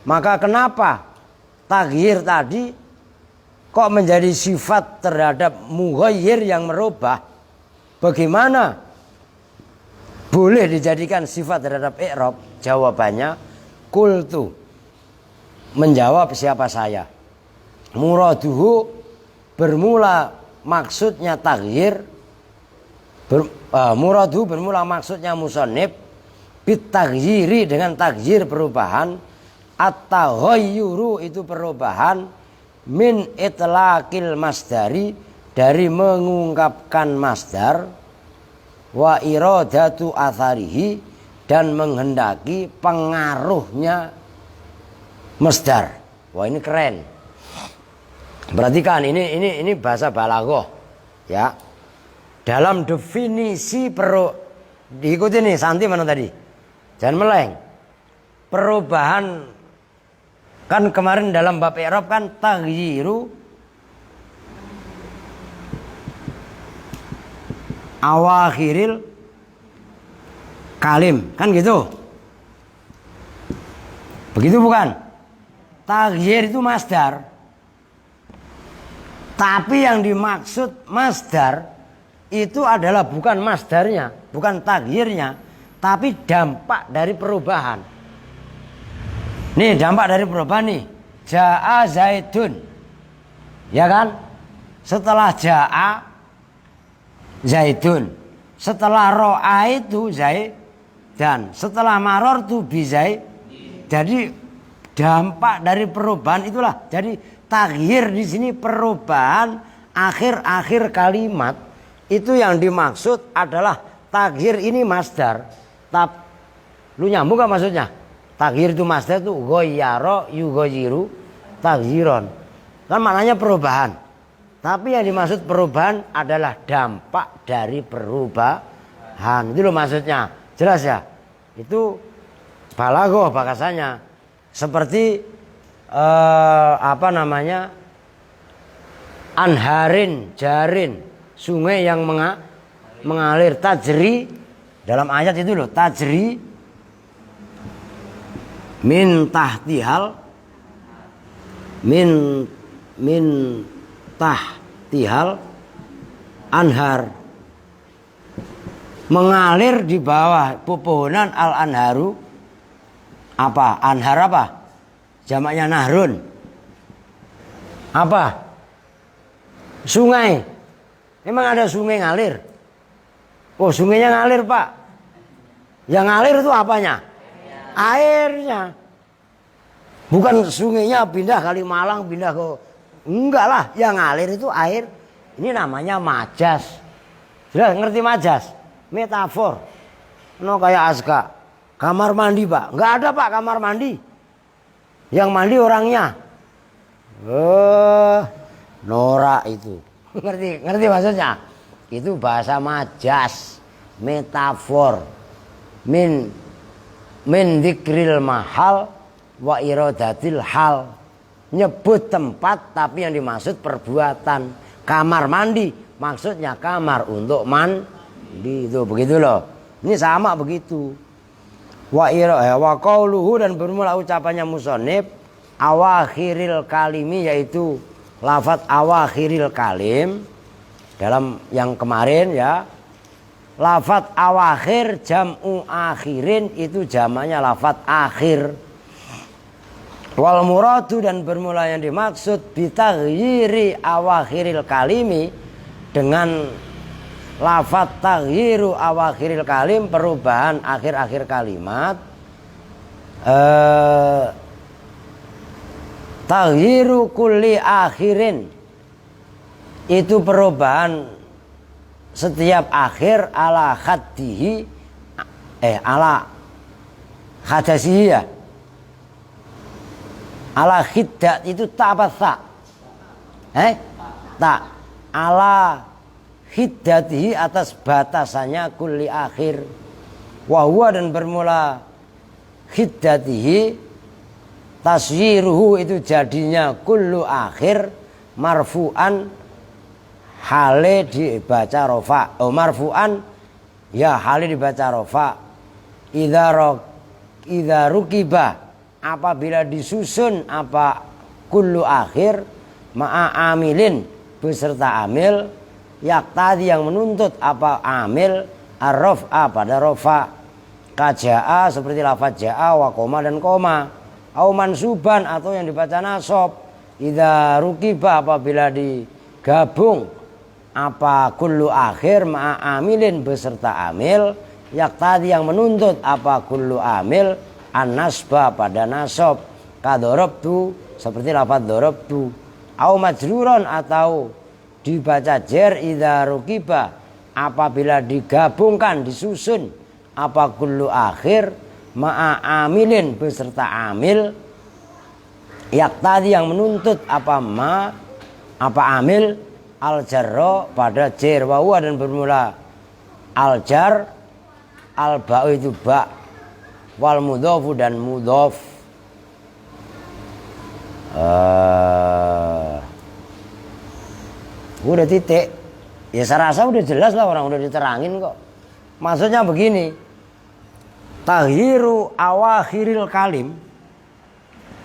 maka kenapa taghyir tadi kok menjadi sifat terhadap mughayyir yang merubah? Bagaimana boleh dijadikan sifat terhadap i'rab? Jawabannya, qultu, menjawab siapa saya, muraduhu, bermula maksudnya taghyir, muraduhu bermula maksudnya musannif, bit taghyiri, dengan taghyir perubahan, at-taghayyuru itu perubahan, min itlaqil masdari, dari mengungkapkan masdar, wa iradatu atharihi, dan menghendaki pengaruhnya masdar. Wah ini keren. Perhatikan ini bahasa balaghah ya. Dalam definisi diikuti nih Santi mana tadi? Jangan meleng. Perubahan kan kemarin dalam bab i'rab kan taghyiru awakhiril kalim kan gitu. Begitu bukan? Taghyir itu masdar. Tapi yang dimaksud masdar itu adalah bukan masdarnya, bukan taghyirnya, tapi dampak dari perubahan. Nih dampak dari perubahan nih. Ja'a Zaidun. Ya kan? Setelah ja'a Zaidun. Setelah ro'a itu Zaidan. Setelah maror tu bi Zaid. Jadi dampak dari perubahan itulah. Jadi taghyir di sini perubahan akhir-akhir kalimat itu yang dimaksud adalah taghyir ini masdar. Lu nyambung gak maksudnya? Taghyir itu masdar itu ghayyara yughayyiru taghyiron. Kan maknanya perubahan. Tapi yang dimaksud perubahan adalah dampak dari perubahan. Itu loh maksudnya. Jelas ya? Itu balaghah bahasanya. Seperti anharin, jarin, sungai yang mengalir, tajri dalam ayat itu loh, tajri min tahtihal anhar, mengalir di bawah pepohonan al anharu. Apa? Anhar apa? Jamaknya nahrun. Apa? Sungai. Memang ada sungai ngalir? Oh, sungainya ngalir, Pak. Yang ngalir itu apanya? Airnya. Bukan sungainya pindah Kalimalang, pindah ke... Enggak lah, yang ngalir itu air. Ini namanya majas. Jelas ngerti majas? Metafor. No kayak Aska. Kamar mandi, Pak. Enggak ada, Pak, kamar mandi. Yang mandi orangnya. Norak itu. Ngerti maksudnya? Itu bahasa majas, metafor. Min dzikril mahal wa iradatil hal. Nyebut tempat tapi yang dimaksud perbuatan. Kamar mandi maksudnya kamar untuk mandi. Itu begitu loh. Ini sama begitu. Wa qauluhu dan bermula ucapannya musannif awakhiril kalimi, yaitu lafaz awakhiril kalim dalam yang kemarin ya. Lafaz awakhir jam'u akhirin itu jamaknya lafaz akhir. Wal muradu dan bermula yang dimaksud bitaghyiri awakhiril kalimi dengan lafaz taghyiru awakhiril kalim, perubahan akhir-akhir kalimat. Taghyiru kulli akhirin itu perubahan setiap akhir ala khaddihi ala khadasihi ya. Ala khiddat itu tak apa tak? Tak. Ala hiddatihi atas batasannya kulli akhir. Wahwa dan bermula hiddatihi tasyiruhu itu jadinya kullu akhir marfu'an hale dibaca rofa. Marfu'an ya hale dibaca rofa. Idza rukiba apabila disusun apa kullu akhir ma'a amilin beserta amil yaktadi yang menuntut apa amil ar-raf'a pada rafa kaja'a seperti lafaz ja'a wa koma dan koma au mansuban atau yang dibaca nasab. Idza rukiba apabila digabung apa kullu akhir ma'a amilin beserta amil yaktadi yang menuntut apa kullu amil an-nasba pada nasab kadorobtu seperti lafaz dorobtu au majruron atau dibaca jer idza rukiba apabila digabungkan disusun apa kullu akhir ma'a amilin beserta amil yaktadi yang menuntut apa ma Apa amil? Al jarro pada jer, wa huwa dan bermula al jar, al ba'u itu ba, wal mudhofu dan mudhof. Udah titik. Ya saya rasa udah jelas lah, orang udah diterangin kok. Maksudnya begini, tahiru awakhiril kalim.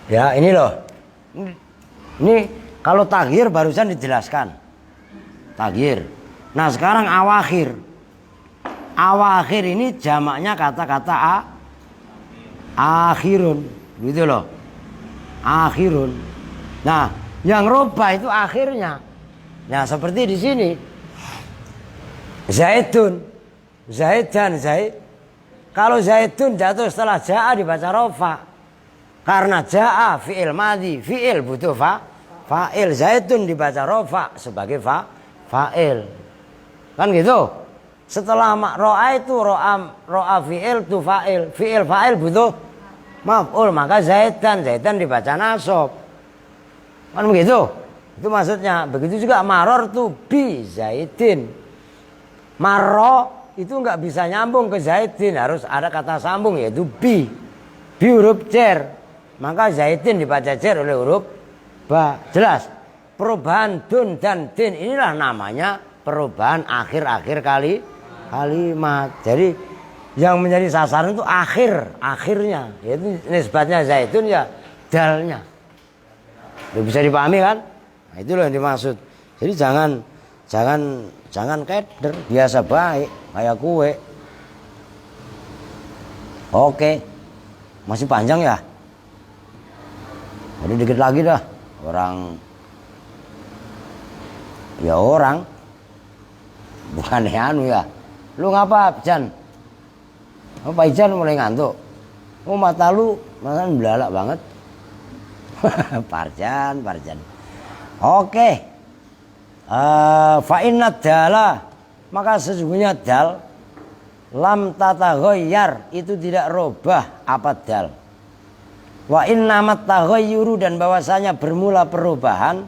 Ya ini loh. Ini kalau taghir barusan dijelaskan. Taghir. Nah sekarang awakhir. Awakhir ini jamaknya kata-kata akhirun. Gitu loh. Akhirun. Nah yang robah itu akhirnya. Nah seperti di sini. Zaidun. Zaidan, Zaid. Kalau Zaidun jatuh setelah ja'a dibaca rofa. Karena ja'a fi'il madhi. Fi'il butuh fa'il. Zaidun dibaca rofa sebagai fa'il. Kan gitu. Setelah ro'a itu ro'a fi'il tu fa'il. Fi'il fa'il butuh maf'ul. Maka Zaidan dibaca nasab. Kan begitu. Itu maksudnya. Begitu juga maror tu bi Zaidin. Marro itu nggak bisa nyambung ke Zaidin. Harus ada kata sambung yaitu bi. Bi huruf cer. Maka Zaidin dibaca cer oleh huruf ba. Jelas. Perubahan dun dan din inilah namanya perubahan akhir-akhir kalimat. Jadi yang menjadi sasaran itu akhirnya. Yaitu nisbatnya Zaidun ya dalnya. Bisa dipahami kan? Nah, itulah yang dimaksud. Jadi jangan keder, biasa baik kayak kue. Oke. Masih panjang ya? Jadi dikit lagi dah. Orang bukan anu ya. Lu ngapa Jan? Apa Ijan mulai ngantuk? Oh mata lu makan belalak banget. Parjan. Oke. Fa inna dala, maka sesungguhnya dal lam tataghayyar itu tidak robah apa dal. Wa innamat taghayyuru dan bahwasanya bermula perubahan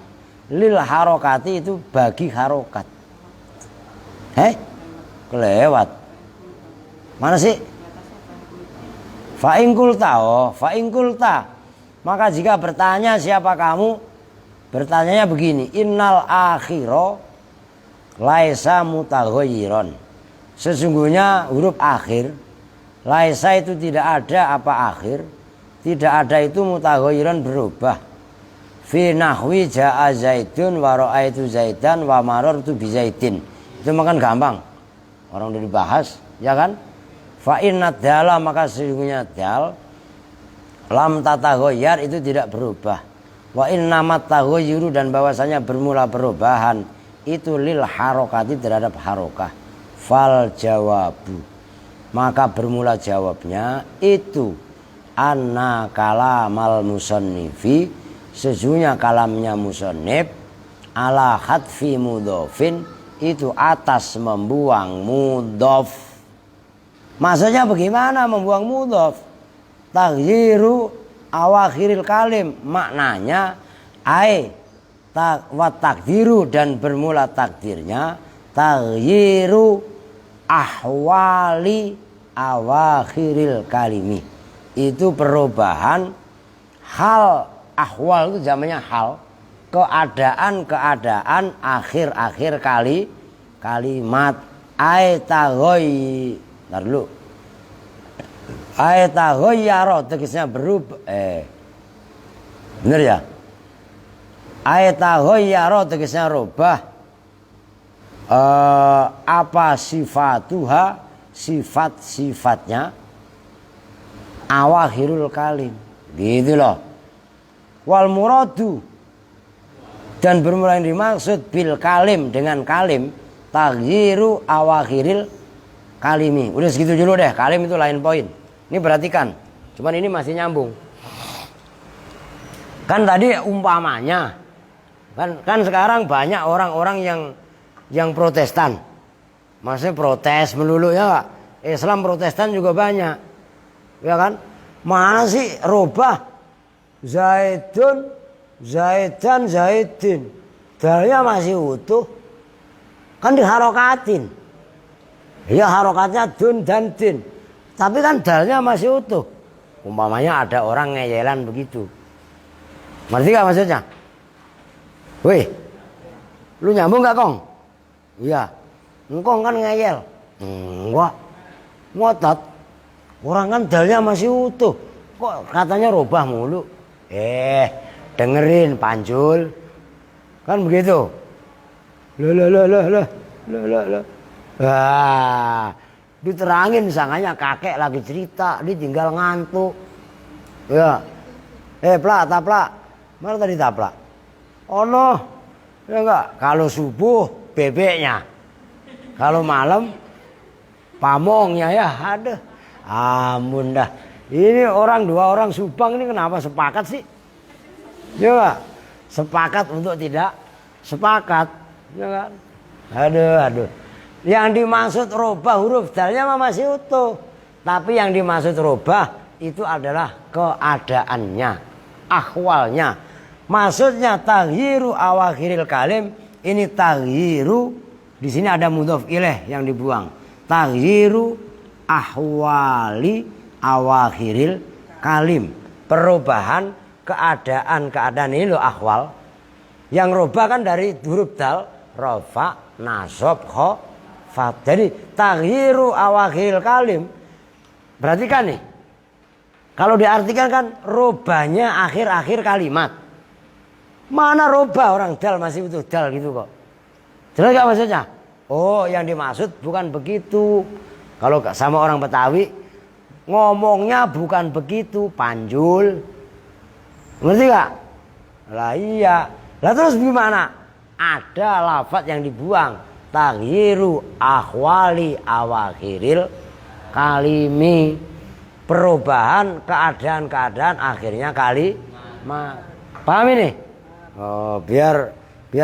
lil harokati itu bagi harokat. Kelewat. Mana sih? Fa in qulta. Maka jika bertanya siapa kamu? Bertanyanya begini, innal akhiro laisa mutaghayyiron. Sesungguhnya huruf akhir laisa itu tidak ada apa akhir, tidak ada itu mutaghayyiron berubah. Fi nahwi ja'a zaidun wa ra'aitu zaidan wa marartu bi zaidin. Itu makan gampang. Orang udah dibahas, ya kan? Fa inna dala maka sesungguhnya dal lam tataghayyar itu tidak berubah. Wa innamat taghayyuru dan bahwasanya bermula perubahan itu lil harokati terhadap harokah. Fal jawabu maka bermula jawabnya itu anna kalamal musannifi sesungguhnya kalamnya musannif ala hadfi mudhofin itu atas membuang mudhof. Maksudnya bagaimana membuang mudhof? Taghyiru awakhiril kalim maknanya wa takdiru dan bermula takdirnya taghyiru ahwali awakhiril kalimi itu perubahan hal. Ahwal itu zamannya hal, keadaan akhir-akhir kalimat. Ayataghayyara tegasnya berubah. Bener ya? Ayataghayyara tegasnya rubah. Apa sifatuha? Sifat-sifatnya awakhirul kalim. Gitu loh. Wal muradu dan bermula yang dimaksud bil kalim dengan kalim taghyiru awakhiril kalimi. Udah segitu dulu deh, kalim itu lain poin. Ini perhatikan, cuman ini masih nyambung. Kan tadi umpamanya, kan sekarang banyak orang-orang yang Protestan. Maksudnya protes melulu ya, Islam Protestan juga banyak, ya kan? Mana sih robah? Zaidun, Zaidan, Zaidin. dalnya masih utuh, kan diharokatin. Ya harokatnya dun dan din, tapi kan dalnya masih utuh. Umpamanya ada orang ngeyelan begitu, ngerti gak maksudnya? Wih, lu nyambung gak Kong? Iya, engkong kan ngeyel. Enggak, ngotot. Orang kan dalnya masih utuh, kok katanya robah mulu. Dengerin Panjul, kan begitu. Loh. Wah, diterangin sanganya kakek lagi cerita, dia tinggal ngantuk. Ya, plak, taplak. Mana tadi taplak? Oh no, ya enggak. Kalau subuh bebeknya, kalau malam pamongnya ya. Aduh, ampun dah. Ini dua orang Subang ini kenapa sepakat sih? Ya enggak? Sepakat untuk tidak sepakat, ya kan? Aduh. Yang dimaksud robah huruf dalnya masih utuh. Tapi yang dimaksud robah itu adalah keadaannya, ahwalnya. Maksudnya taghyiru awakhiril kalim. Ini taghyiru, di sini ada mudhof ilaih yang dibuang. Taghyiru ahwali awakhiril kalim. Perubahan keadaan ini loh ahwal. Yang robah kan dari huruf dal, rofa, nasab, kho. Jadi taghyiru awakhiril kalim, berarti kan nih kalau diartikan kan robahnya akhir-akhir kalimat. Mana robah orang dal masih butuh dal gitu kok. Jelas gak maksudnya? Oh, yang dimaksud bukan begitu. Kalau sama orang Betawi ngomongnya bukan begitu, Panjul. Ngerti gak? Lah iya. Lah terus gimana? Ada lafaz yang dibuang. Taghyiru ahwali awakhiril kalimi. Perubahan keadaan akhirnya kalimat. Paham ini? Oh, biar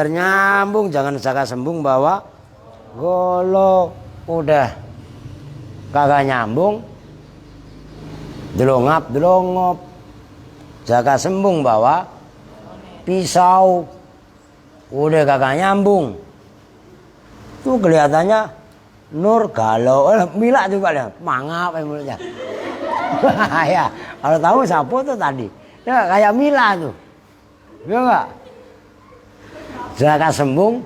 nyambung, jangan saka sembung bahwa golo udah kagak nyambung. Delongop. Jaga sembung bahwa pisau udah kagak nyambung. Tuh kelihatannya nur galau, Mila juga lihat, mangap mulutnya. Ya, kalau tahu siapa tuh tadi, ya kayak Mila tuh, ya enggak? Jaka sembung,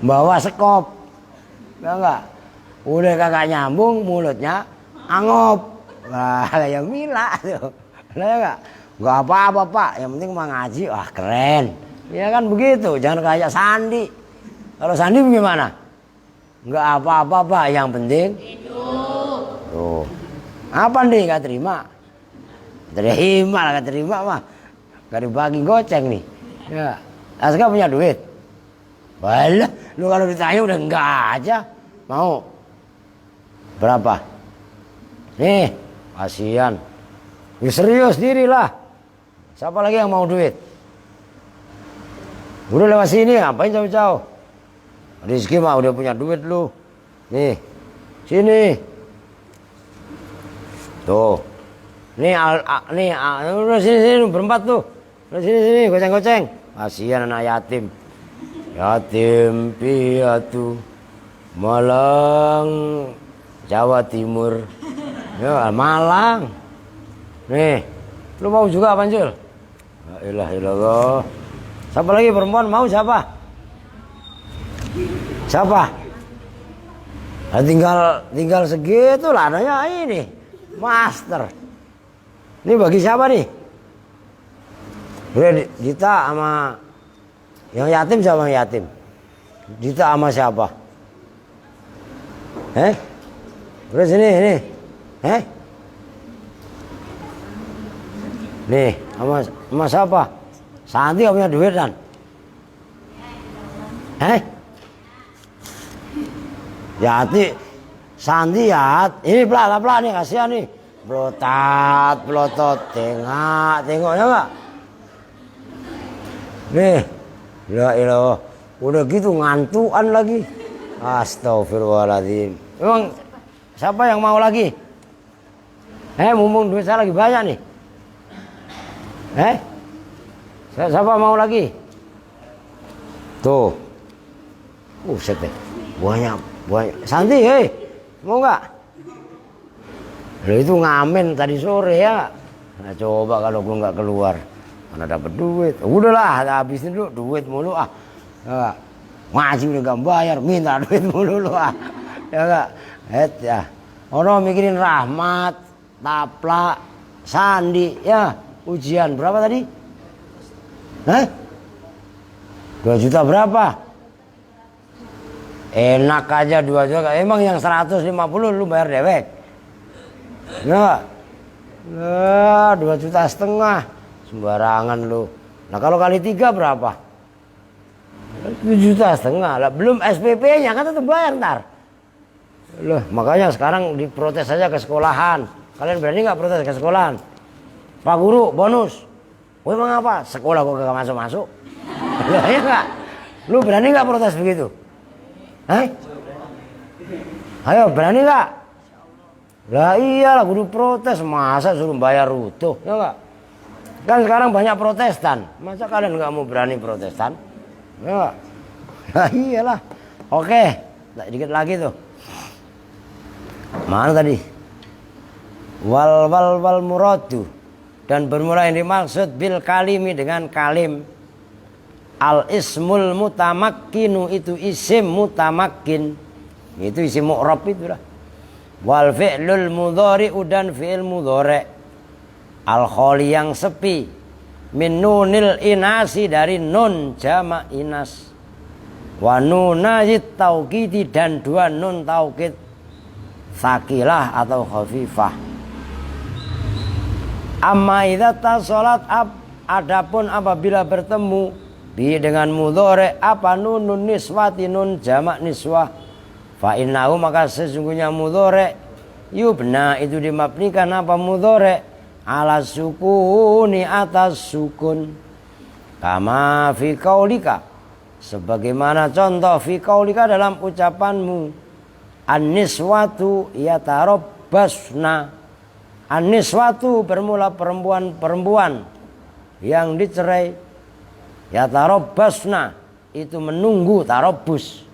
bawa sekop, ya enggak? Udah kagak nyambung, mulutnya angop, wah kayak Mila tuh, ya enggak? Enggak apa-apa Pak, yang penting mah ngaji, wah keren, ya kan begitu, jangan kayak Sandi. Kalau Sandi gimana? Enggak apa-apa Pak, yang penting hidup. Tuh. Apa nih gak terima? Gak terima mah. Gak dibagi goceng nih. Ya. Aska punya duit. Walah, lu kalau ditanya udah enggak aja. Mau berapa? Nih, kasihan. Ya serius dirilah. Siapa lagi yang mau duit? Udah lewat sini, ngapain jauh-jauh? Rizky mah udah punya duit lu. Nih, sini. Tuh. Nih, udah sini berempat tuh. Udah sini goceng-goceng. Kasihan anak yatim. Yatim piatu Malang, Jawa Timur. Ya, Malang. Nih, lu mau juga Panjul? La ilaha illallah. Siapa lagi perempuan mau siapa? Siapa? Nah, tinggal segitu lah adanya ini. Master. Ini bagi siapa nih? Udah Dita sama yang yatim sama yang yatim. Dita sama siapa? Udah sini ini. Nih, sama siapa? Santi gak punya duit kan? Yati, Santi ya, ini pelan nih kasihan nih, pelotot, tengoknya nggak? Nih, la ilah, udah gitu ngantuan lagi, astagfirullahaladzim. Emang siapa yang mau lagi? Mumpung duit saya lagi banyak nih. Siapa mau lagi? Tuh. Buset deh. Banyak. Santi, hei. Mau nggak? Lo itu ngamen tadi sore ya. Nah, coba kalau gue nggak keluar. Mana dapat duit. Udahlah, habisin dulu duit mulu ah. Ya, ngaji udah gak bayar, minta duit mulu lu ah. Ya enggak? Ya. Orang mikirin Rahmat, Tapla, Sandi, ya. Ujian berapa tadi? Hah? 2 juta berapa? Enak aja 2 juta. Emang yang 150 lu bayar dewek? Enggak. Nah, 2,5 juta. Sembarangan lu. Nah, kalau kali 3 berapa? 7,5 juta lah. Belum SPP-nya kan tetap bayar ntar. Loh, makanya sekarang diprotes aja ke sekolahan. Kalian berani nggak protes ke sekolahan? Pak Guru, bonus. Wah, emang apa? Sekolah kok gak masuk-masuk? Loh, ya nggak? Lu berani nggak protes begitu? Hah? Ayo, berani nggak? Lah iyalah, guru protes. Masa suruh bayar utuh? Ya nggak? Kan sekarang banyak protestan. Masa kalian nggak mau berani protestan? Ya nggak? Lah iyalah. Oke, dikit lagi tuh. Mana tadi? Wal muradu. Dan bermula yang dimaksud bil kalimi dengan kalim. Al ismul mutamakkinu itu isim mutamakkin. Itu isim mu'rab itu lah. Wal fi'lul mudhari'u dan fi'il mudhari'. Al kholi yang sepi. Min nunil inasi dari nun jamak inas. Wa nunajit taukidi dan 2 nun taukid. Sakilah atau khafifah. Amma idza tasalat adapun apabila bertemu bi dengan mudhari apa nunun niswati nun jamak niswah fa innahu maka sesungguhnya mudhari yubna itu dimabnikan apa mudhari ala sukuni atas sukun kama fi qaulika sebagaimana contoh fi qaulika dalam ucapanmu an-niswatu yatarabbasna an-niswatu bermula perempuan yang dicerai yatarabbasna itu menunggu tarabbus.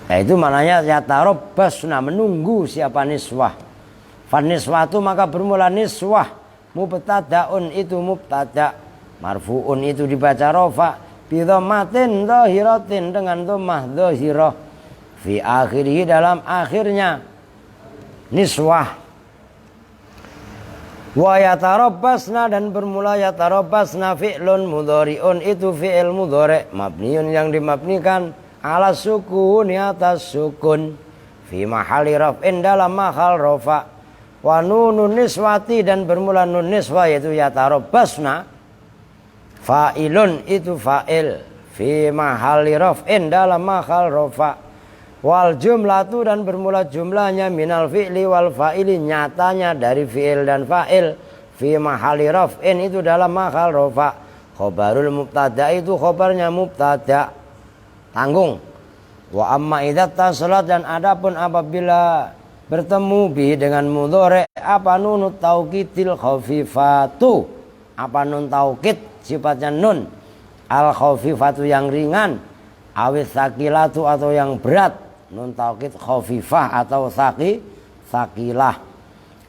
Nah, itu maknanya yatarabbasna menunggu siapa niswah. Fan niswatu maka bermula niswah. Mubtadaun itu mubtada. Marfuun itu dibaca rafa. Bi dhammatin dhahiratin dengan dhammah dhahirah. Fi akhirih dalam akhirnya niswah. Wa yatarabbasna dan bermula yatarabbasna fi'lun mudhari'un itu fi'il mudhari' mabniun yang dimabnikan ala sukun atas sukun fi mahalli raf'in dalam mahal rafa wa nunun niswati dan bermula nun niswa yaitu yatarabbasna fa'ilun itu fa'il fi mahalli raf'in dalam mahal rafa wal jumlatu dan bermula jumlahnya minal fi'li wal fa'ili nyatanya dari fi'il dan fa'il fi mahali raf'in itu dalam mahal rafa khobarul mubtada itu khobarnya mubtada tanggung wa amma idza tasalat dan adapun apabila bertemu bi dengan mudhari apa nunut taukidil khafifatu apa nun taukid sifatnya nun al khafifatu yang ringan awis sakilatu atau yang berat nun taukid khafifah atau sakilah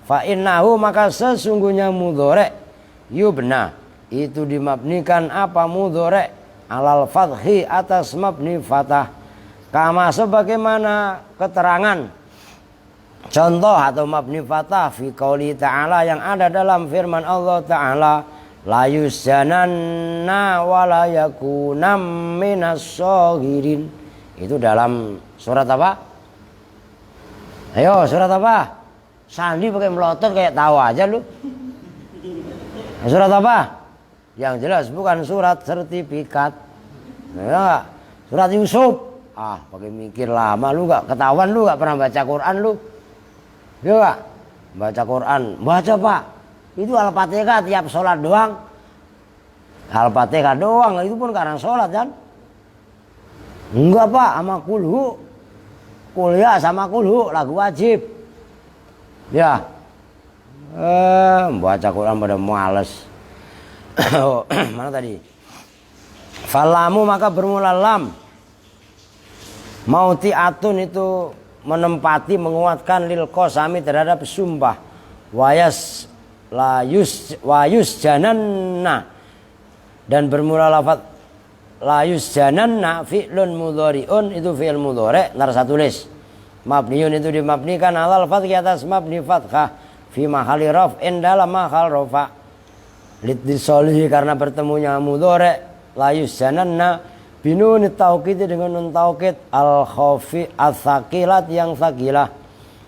fa innahu maka sesungguhnya mudhari yubna itu dimabnikan apa mudhari alal fathi atas mabni fatah kama sebagaimana keterangan contoh atau mabni fatah fi qauli ta'ala yang ada dalam firman Allah ta'ala la yusjananna wa la yakunam minas shagirin itu dalam surat apa? Ayo surat apa? Sandi pakai melotot kayak tahu aja lu. Surat apa? Yang jelas bukan surat sertifikat. Ya, surat Yusuf. Ah, pakai mikir lama lu gak ketahuan lu gak pernah baca Quran lu. Ya gak? Baca Quran. Baca Pak. Itu Al-Fatihah tiap sholat doang. Al-Fatihah doang itu pun karena sholat kan? Enggak Pak, sama kulhu. Kuliah sama kulhu lagu wajib. Ya. Baca Quran pada males. Oh, mana tadi? Falamu maka bermula lam. Mautiatun itu menempati menguatkan lil qasami terhadap sumpah. Wayus jananna dan bermula lafaz layus jananna fi'lun mudhari'un itu fi'il mudhari' nar tulis. Mabniun itu dimabnikan alal fathhi atas mabni fathah fi mahalli raf'in dalam mahal rafa. Litisolihi karena bertemunya mudhari' layus jananna binun taukid dengan nun taukid al khafi as-saqilat yang saqilah.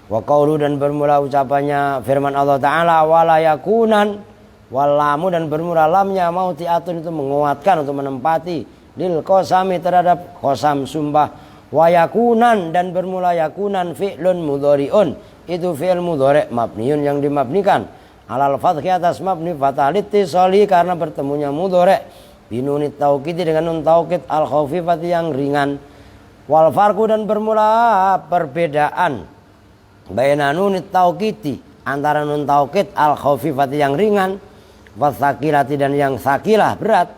Wa qaulu dan bermula ucapannya firman Allah Ta'ala wala yakunan walamu dan bermula lamnya mautiatun itu menguatkan untuk menempati lil qasami terhadap qasam sumpah. Wa yakunan dan bermula yakunan fi'lun mudhari'un itu fi'il mudhari' mabniun yang dimabnikan alal fathhi atas mabni fathah litisoli karena bertemunya mudhari' binunit taukid dengan nun taukid al khafifati yang ringan. Wal farqu dan bermula perbedaan baina nunit taukiti antara nun taukid al khafifati yang ringan wasakilati dan yang sakilah berat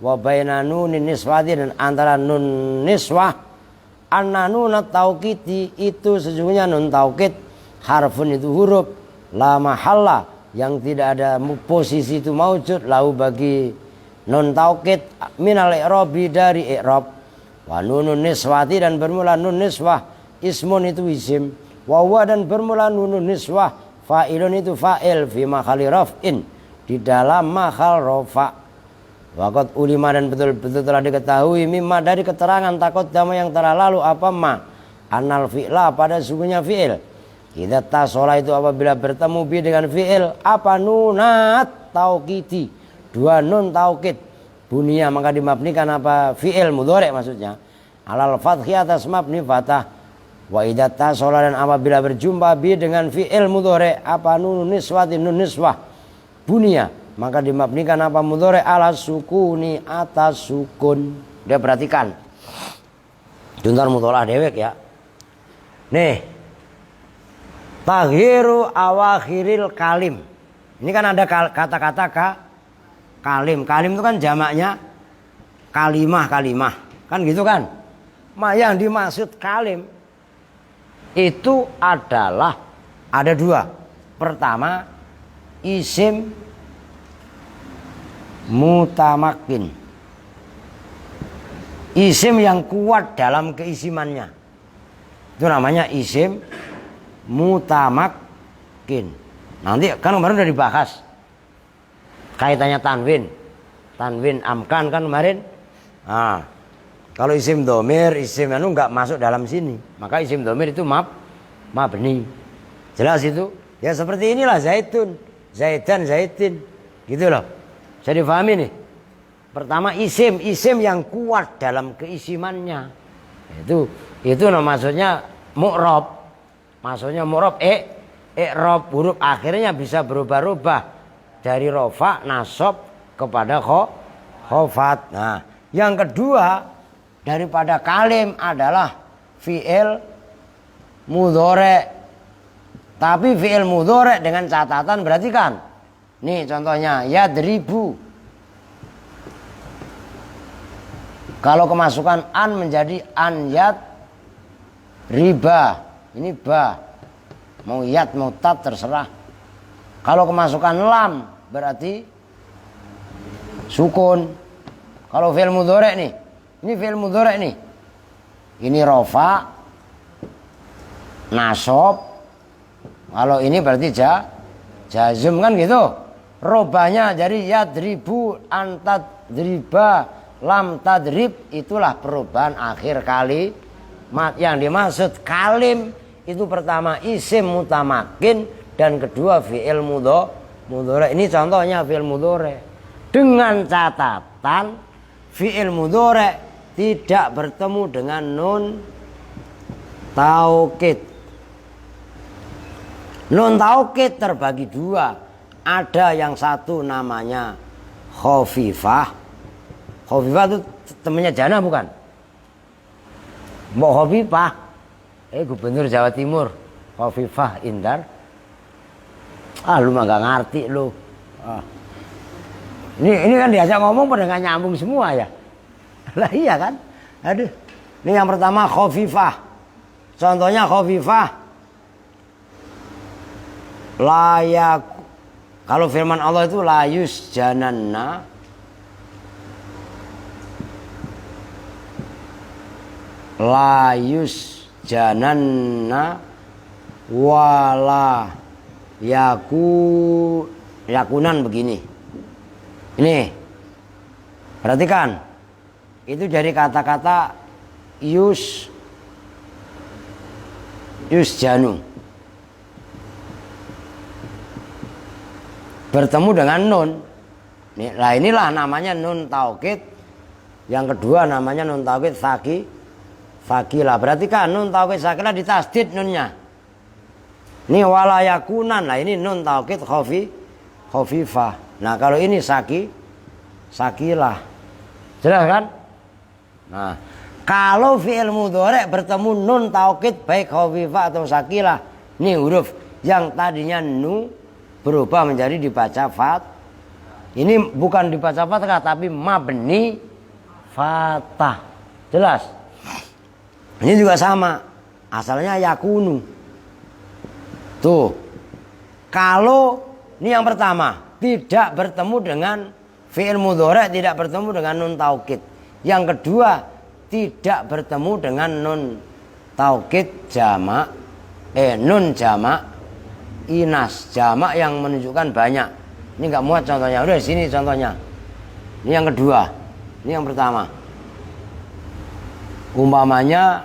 wa baina nunin niswati dan antara nun niswah anna nunat taukiti itu sesungguhnya nun taukid harfun itu huruf la mahalla yang tidak ada posisi itu maujud lahu bagi nun taukid minal i'rabi dari i'rab wa nunun niswati dan bermula nun niswah ismun itu isim wawa dan bermula nunun niswah fa'ilun itu fa'il fi mahalli raf'in di dalam mahal rafa. Waqad ulima dan betul-betul telah diketahui mimma dari keterangan takut dama yang telah lalu apa ma anal fi'la pada sungguhnya fi'il idza tasola itu apabila bertemu bi dengan fi'il apa nunat taukiti dua nun taukid bunia maka dimabnikan apa fi'il mudhari' maksudnya alal fathhi atas mabni fathah. Wa idza tasola dan apabila berjumpa bi dengan fi'il mudhari' apa nun niswati nun niswah bunia maka dimabnikan apa mudhari' ala sukuni atas sukun. Dia perhatikan juntar muthalah dewek ya. Nih taghiru awakhiril kalim ini kan ada kata-kata kalim. Kalim itu kan jamaknya kalimah kan gitu kan. Yang dimaksud kalim itu adalah ada dua. Pertama isim mutamakin, isim yang kuat dalam keisimannya itu namanya isim mutamakin. Nanti kan kemarin udah dibahas kaitannya tanwin amkan kan kemarin. Nah, kalau isim domir, isim anu nggak masuk dalam sini, maka isim domir itu mabni. Jelas itu? Ya seperti inilah zaitun, zaitan, zaitin, gitu loh. Bisa difahami nih. Pertama isim yang kuat dalam keisimannya. Itu maksudnya mu'rab. Maksudnya mu'rab i'rab huruf akhirnya bisa berubah-ubah dari rofa, nasab kepada khofat. Nah, yang kedua daripada kalim adalah fi'il mudhari'. Tapi fi'il mudhari' dengan catatan berarti kan. Nih contohnya yadribu. Kalau kemasukan an menjadi an yad riba. Ini ba. Mau yad mau tat terserah. Kalau kemasukan lam berarti sukun. Kalau fi'il mudhari' nih. Ini fi'il mudhari' nih. Ini rofa, nasab. Kalau ini berarti jazm kan gitu. Robanya jadi yadribu, antadriba, lam tadrib. Itulah perubahan akhir kali. Yang dimaksud kalim itu pertama isim mutamakin dan kedua fi'il mudhari'. Ini contohnya fi'il mudhari'. Dengan catatan fi'il mudhari' tidak bertemu dengan nun taukid. Nun taukid terbagi dua. Ada yang satu namanya khafifah. Khafifah itu temannya Jana bukan? Mbok Khafifah. Gubernur Jawa Timur. Khafifah Indar. Lu mah gak ngerti lu. Ini kan diajak ngomong pada nggak nyambung semua ya. Lah iya kan? Aduh. Ini yang pertama khafifah. Contohnya khafifah. Layak. Kalau firman Allah itu layus jananna. Layus jananna wala yakunan begini. Ini perhatikan, itu dari kata-kata yus janu bertemu dengan nun. Nah inilah namanya nun taukid. Yang kedua namanya nun taukid sakilah. Perhatikan, nun taukid sakilah ditasdid nunnya. Ini walayakunan. Nah ini nun taukid khafifah. Nah kalau ini sakilah. Jelas kan? Nah kalau fi'il mudhari' bertemu nun taukid baik khafifah atau sakilah, ini huruf yang tadinya nu berubah menjadi dibaca fat. Ini bukan dibaca fathah tapi mabni fatah. Jelas? Ini juga sama. Asalnya yakunu. Tuh. Kalau ini yang pertama, tidak bertemu dengan fi'il mudhari', tidak bertemu dengan nun taukid. Yang kedua, tidak bertemu dengan nun taukid jamak, nun jamak inas, jamak yang menunjukkan banyak. Ini nggak muat contohnya. Udah sini contohnya. Ini yang kedua. Ini yang pertama. Umpamanya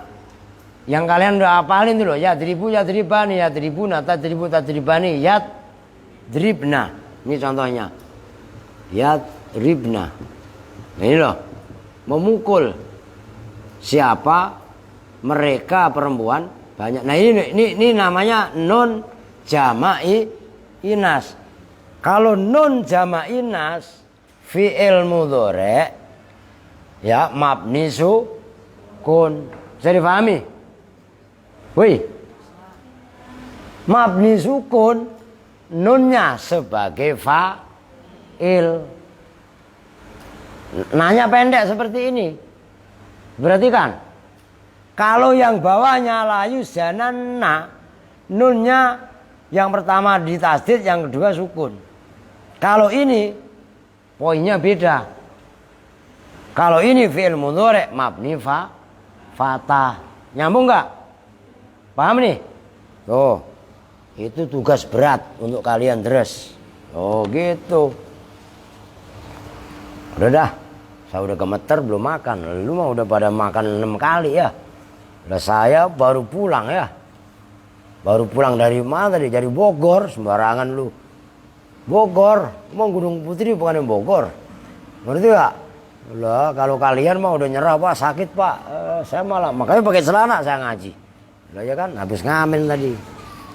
yang kalian udah hafalin tuh loh, ya dribani, ya dribuna, tadribani, yat dribna. Ini contohnya. Yat dribna. Nah, ini loh. Memukul siapa? Mereka perempuan banyak. Nah ini namanya nun jama'i inas. Kalau nun jama'i inas fi'il mudhari' ya mabni sukun. Bisa dipahami? Wih. Mabni sukun nunnya sebagai fa'il. Nanya pendek seperti ini. Berarti kan kalau yang bawahnya layu jananna nunnya yang pertama ditasdid, yang kedua sukun. Kalau ini poinnya beda. Kalau ini fi'il mudhari' mabni fatah. Nyambung nggak? Paham nih? Tuh. Itu tugas berat untuk kalian terus. Oh gitu. Udah dah. Saya udah gemeter belum makan. Lu mah udah pada makan 6 kali ya. Udah saya baru pulang ya. Baru pulang dari mana tadi? Dari Bogor, sembarangan lu. Bogor, mau Gunung Putri bukan yang Bogor. Ngerti gak? Lah kalau kalian mah udah nyerah pak, sakit pak. Saya malah makanya pakai celana saya ngaji. Lah ya kan, habis ngamen tadi.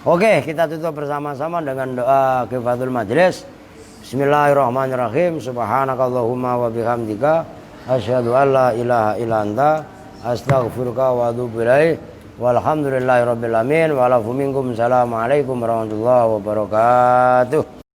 Oke, kita tutup bersama-sama dengan doa kifatul majlis. Bismillahirrahmanirrahim. Subhanakallahumma wa bihamdika asyhadu an la ilaha illa anta astaghfiruka wa atubu ilaik. Walhamdulillahirabbil alamin. Wa lakum minkum. Assalamualaikum warahmatullahi wabarakatuh.